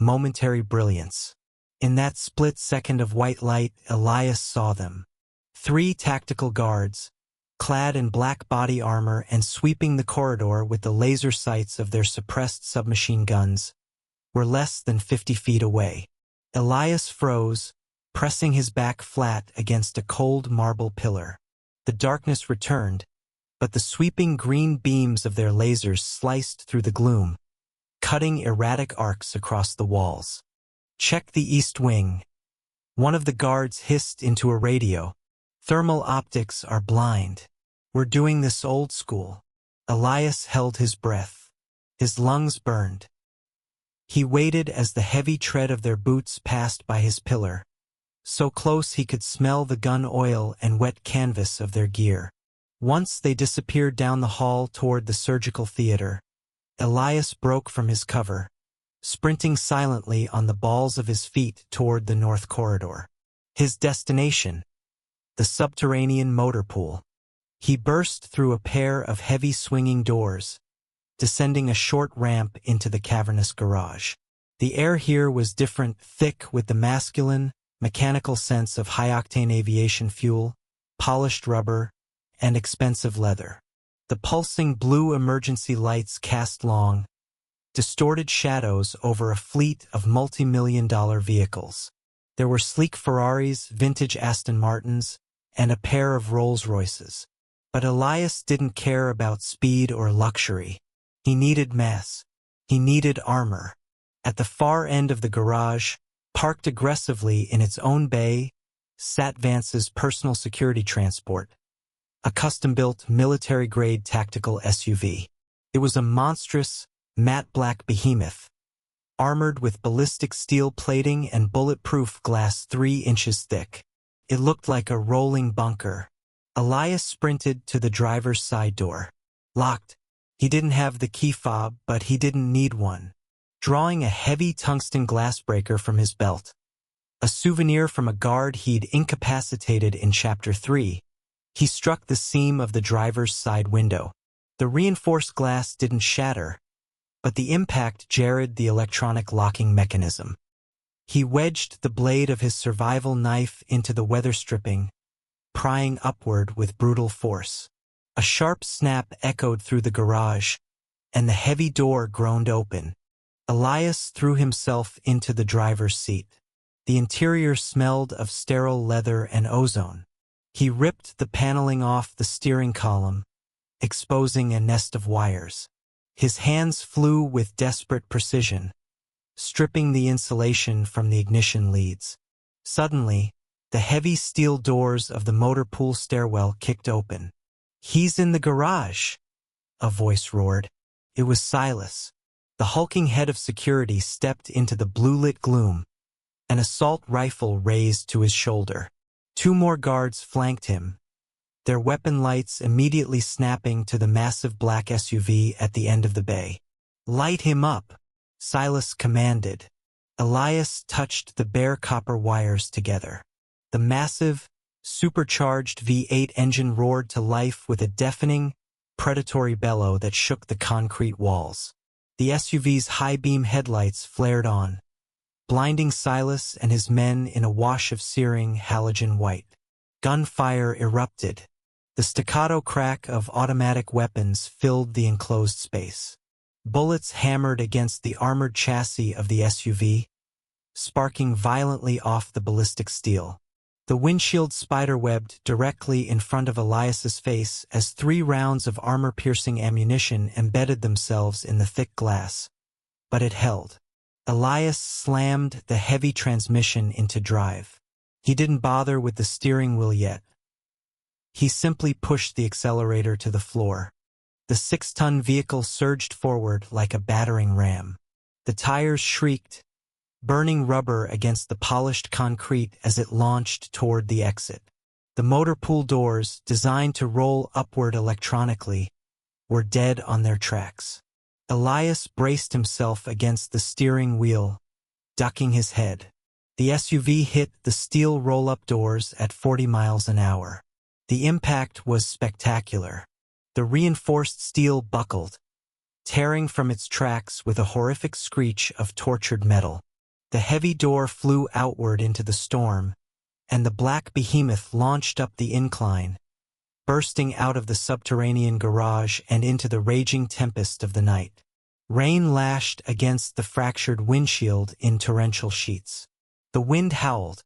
momentary brilliance. In that split second of white light, Elias saw them. 3 tactical guards, clad in black body armor and sweeping the corridor with the laser sights of their suppressed submachine guns, were less than 50 feet away. Elias froze, pressing his back flat against a cold marble pillar. The darkness returned, but the sweeping green beams of their lasers sliced through the gloom, cutting erratic arcs across the walls. "Check the east wing," one of the guards hissed into a radio. "Thermal optics are blind. We're doing this old school." Elias held his breath. His lungs burned. He waited as the heavy tread of their boots passed by his pillar, so close he could smell the gun oil and wet canvas of their gear. Once they disappeared down the hall toward the surgical theater, Elias broke from his cover, sprinting silently on the balls of his feet toward the north corridor. His destination, the subterranean motor pool. He burst through a pair of heavy swinging doors, descending a short ramp into the cavernous garage. The air here was different, thick with the masculine, mechanical sense of high-octane aviation fuel, polished rubber, and expensive leather. The pulsing blue emergency lights cast long, distorted shadows over a fleet of multi-million-dollar vehicles. There were sleek Ferraris, vintage Aston Martins, and a pair of Rolls-Royces. But Elias didn't care about speed or luxury. He needed mass. He needed armor. At the far end of the garage, parked aggressively in its own bay, sat Vance's personal security transport, a custom-built military-grade tactical SUV. It was a monstrous, matte black behemoth, armored with ballistic steel plating and bulletproof glass 3 inches thick. It looked like a rolling bunker. Elias sprinted to the driver's side door. Locked. He didn't have the key fob, but he didn't need one. Drawing a heavy tungsten glass breaker from his belt, a souvenir from a guard he'd incapacitated in Chapter 3, he struck the seam of the driver's side window. The reinforced glass didn't shatter, but the impact jarred the electronic locking mechanism. He wedged the blade of his survival knife into the weather stripping, prying upward with brutal force. A sharp snap echoed through the garage, and the heavy door groaned open. Elias threw himself into the driver's seat. The interior smelled of sterile leather and ozone. He ripped the paneling off the steering column, exposing a nest of wires. His hands flew with desperate precision, stripping the insulation from the ignition leads. Suddenly, the heavy steel doors of the motor pool stairwell kicked open. "He's in the garage!" a voice roared. It was Silas. The hulking head of security stepped into the blue-lit gloom, an assault rifle raised to his shoulder. Two more guards flanked him, their weapon lights immediately snapping to the massive black SUV at the end of the bay. "Light him up," Silas commanded. Elias touched the bare copper wires together. The massive, supercharged V8 engine roared to life with a deafening, predatory bellow that shook the concrete walls. The SUV's high-beam headlights flared on, blinding Silas and his men in a wash of searing halogen white. Gunfire erupted. The staccato crack of automatic weapons filled the enclosed space. Bullets hammered against the armored chassis of the SUV, sparking violently off the ballistic steel. The windshield spiderwebbed directly in front of Elias's face as 3 rounds of armor-piercing ammunition embedded themselves in the thick glass. But it held. Elias slammed the heavy transmission into drive. He didn't bother with the steering wheel yet. He simply pushed the accelerator to the floor. The 6-ton vehicle surged forward like a battering ram. The tires shrieked, burning rubber against the polished concrete as it launched toward the exit. The motor pool doors, designed to roll upward electronically, were dead on their tracks. Elias braced himself against the steering wheel, ducking his head. The SUV hit the steel roll-up doors at 40 miles an hour. The impact was spectacular. The reinforced steel buckled, tearing from its tracks with a horrific screech of tortured metal. The heavy door flew outward into the storm, and the black behemoth launched up the incline, bursting out of the subterranean garage and into the raging tempest of the night. Rain lashed against the fractured windshield in torrential sheets. The wind howled,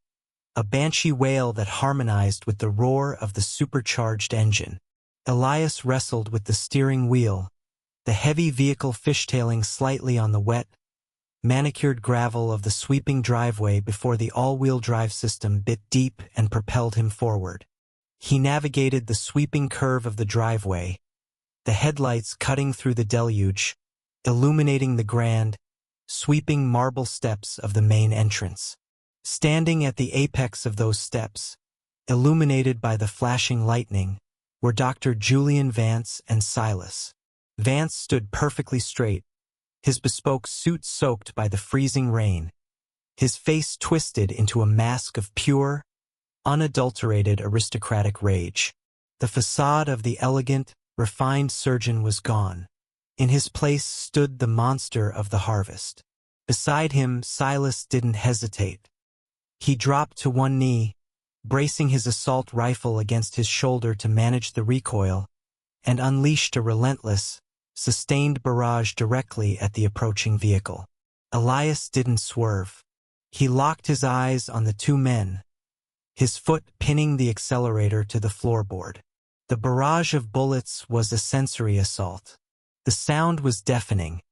a banshee wail that harmonized with the roar of the supercharged engine. Elias wrestled with the steering wheel, the heavy vehicle fishtailing slightly on the wet, manicured gravel of the sweeping driveway before the all-wheel drive system bit deep and propelled him forward. He navigated the sweeping curve of the driveway, the headlights cutting through the deluge, illuminating the grand, sweeping marble steps of the main entrance. Standing at the apex of those steps, illuminated by the flashing lightning, were Dr. Julian Vance and Silas. Vance stood perfectly straight, his bespoke suit soaked by the freezing rain, his face twisted into a mask of pure, unadulterated aristocratic rage. The facade of the elegant, refined surgeon was gone. In his place stood the monster of the harvest. Beside him, Silas didn't hesitate. He dropped to one knee, bracing his assault rifle against his shoulder to manage the recoil, and unleashed a relentless, sustained barrage directly at the approaching vehicle. Elias didn't swerve. He locked his eyes on the 2 men, his foot pinning the accelerator to the floorboard. The barrage of bullets was a sensory assault. The sound was deafening,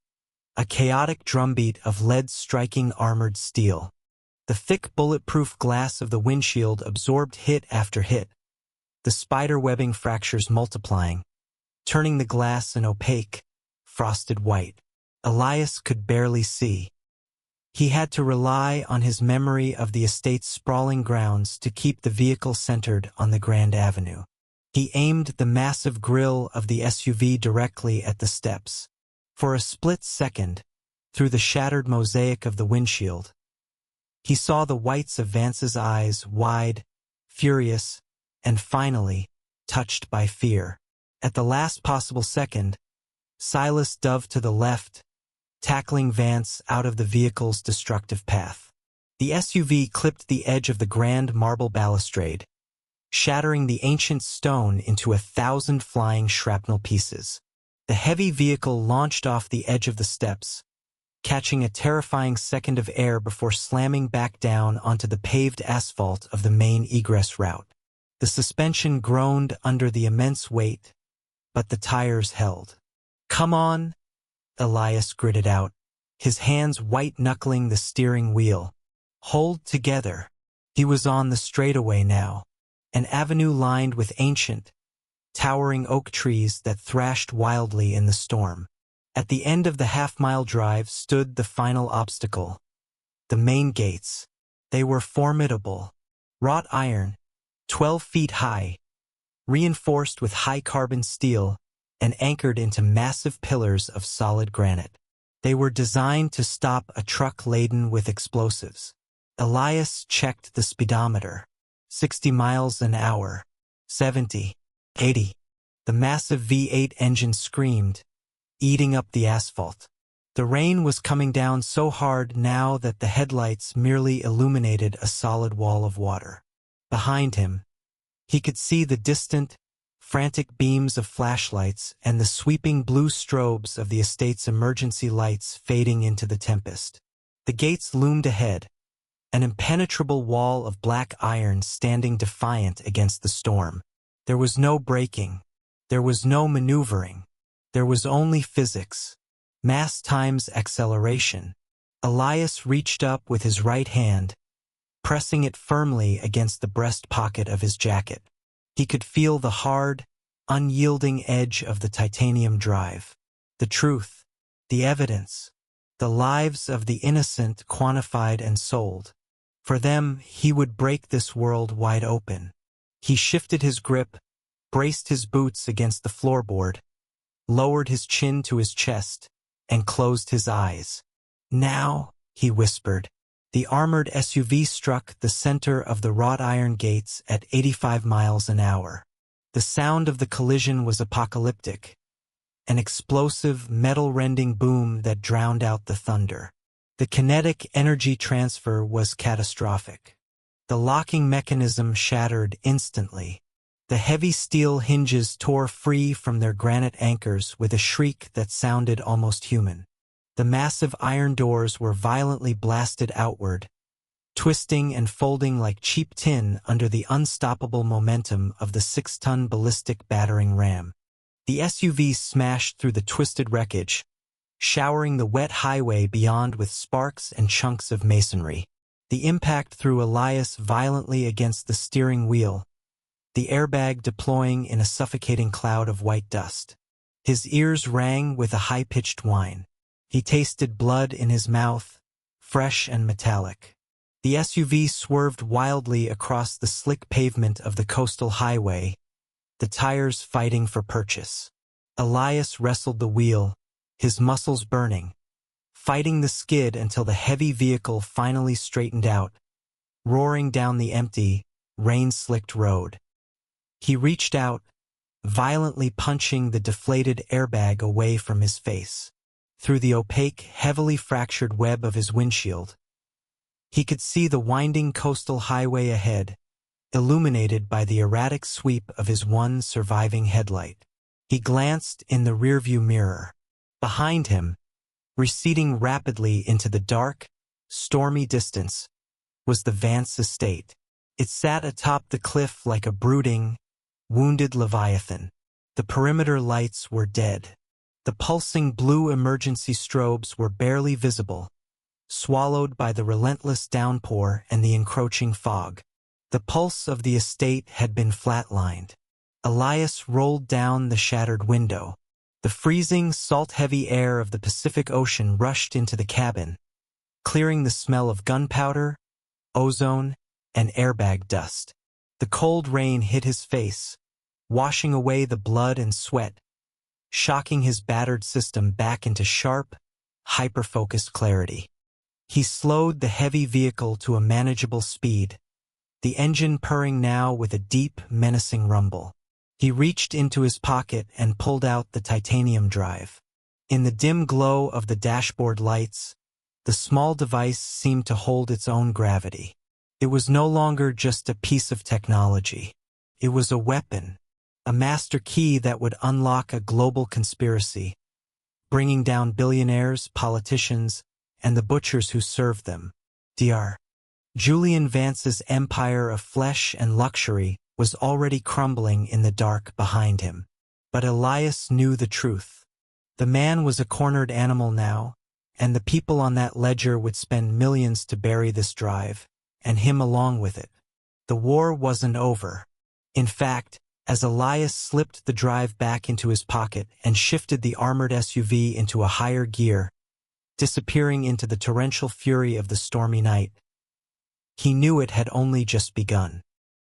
a chaotic drumbeat of lead striking armored steel. The thick bulletproof glass of the windshield absorbed hit after hit, the spider-webbing fractures multiplying, turning the glass an opaque, frosted white. Elias could barely see. He had to rely on his memory of the estate's sprawling grounds to keep the vehicle centered on the Grand Avenue. He aimed the massive grille of the SUV directly at the steps. For a split second, through the shattered mosaic of the windshield, he saw the whites of Vance's eyes wide, furious, and finally, touched by fear. At the last possible second, Silas dove to the left, tackling Vance out of the vehicle's destructive path. The SUV clipped the edge of the grand marble balustrade, shattering the ancient stone into 1,000 flying shrapnel pieces. The heavy vehicle launched off the edge of the steps, catching a terrifying second of air before slamming back down onto the paved asphalt of the main egress route. The suspension groaned under the immense weight, but the tires held. "Come on," Elias gritted out, his hands white-knuckling the steering wheel. "Hold together." He was on the straightaway now, an avenue lined with ancient, towering oak trees that thrashed wildly in the storm. At the end of the half-mile drive stood the final obstacle, the main gates. They were formidable, wrought iron, 12 feet high, reinforced with high-carbon steel and anchored into massive pillars of solid granite. They were designed to stop a truck laden with explosives. Elias checked the speedometer. 60 miles an hour. 70. 80. The massive V8 engine screamed, eating up the asphalt. The rain was coming down so hard now that the headlights merely illuminated a solid wall of water. Behind him, he could see the distant, frantic beams of flashlights and the sweeping blue strobes of the estate's emergency lights fading into the tempest. The gates loomed ahead, an impenetrable wall of black iron standing defiant against the storm. There was no braking. There was no maneuvering. There was only physics. Mass times acceleration. Elias reached up with his right hand, pressing it firmly against the breast pocket of his jacket. He could feel the hard, unyielding edge of the titanium drive. The truth, the evidence, the lives of the innocent quantified and sold. For them, he would break this world wide open. He shifted his grip, braced his boots against the floorboard, lowered his chin to his chest, and closed his eyes. "Now," he whispered. The armored SUV struck the center of the wrought iron gates at 85 miles an hour. The sound of the collision was apocalyptic, an explosive, metal-rending boom that drowned out the thunder. The kinetic energy transfer was catastrophic. The locking mechanism shattered instantly. The heavy steel hinges tore free from their granite anchors with a shriek that sounded almost human. The massive iron doors were violently blasted outward, twisting and folding like cheap tin under the unstoppable momentum of the 6-ton ballistic battering ram. The SUV smashed through the twisted wreckage, showering the wet highway beyond with sparks and chunks of masonry. The impact threw Elias violently against the steering wheel, the airbag deploying in a suffocating cloud of white dust. His ears rang with a high-pitched whine. He tasted blood in his mouth, fresh and metallic. The SUV swerved wildly across the slick pavement of the coastal highway, the tires fighting for purchase. Elias wrestled the wheel, his muscles burning, fighting the skid until the heavy vehicle finally straightened out, roaring down the empty, rain-slicked road. He reached out, violently punching the deflated airbag away from his face. Through the opaque, heavily fractured web of his windshield, he could see the winding coastal highway ahead, illuminated by the erratic sweep of his one surviving headlight. He glanced in the rearview mirror. Behind him, receding rapidly into the dark, stormy distance, was the Vance estate. It sat atop the cliff like a brooding, wounded leviathan. The perimeter lights were dead. The pulsing blue emergency strobes were barely visible, swallowed by the relentless downpour and the encroaching fog. The pulse of the estate had been flatlined. Elias rolled down the shattered window. The freezing, salt-heavy air of the Pacific Ocean rushed into the cabin, clearing the smell of gunpowder, ozone, and airbag dust. The cold rain hit his face, washing away the blood and sweat, shocking his battered system back into sharp, hyper-focused clarity. He slowed the heavy vehicle to a manageable speed, the engine purring now with a deep, menacing rumble. He reached into his pocket and pulled out the titanium drive. In the dim glow of the dashboard lights, the small device seemed to hold its own gravity. It was no longer just a piece of technology. It was a weapon, a master key that would unlock a global conspiracy, bringing down billionaires, politicians, and the butchers who served them. Dr. Julian Vance's empire of flesh and luxury was already crumbling in the dark behind him. But Elias knew the truth. The man was a cornered animal now, and the people on that ledger would spend millions to bury this drive, and him along with it. The war wasn't over. In fact, as Elias slipped the drive back into his pocket and shifted the armored SUV into a higher gear, disappearing into the torrential fury of the stormy night, he knew it had only just begun.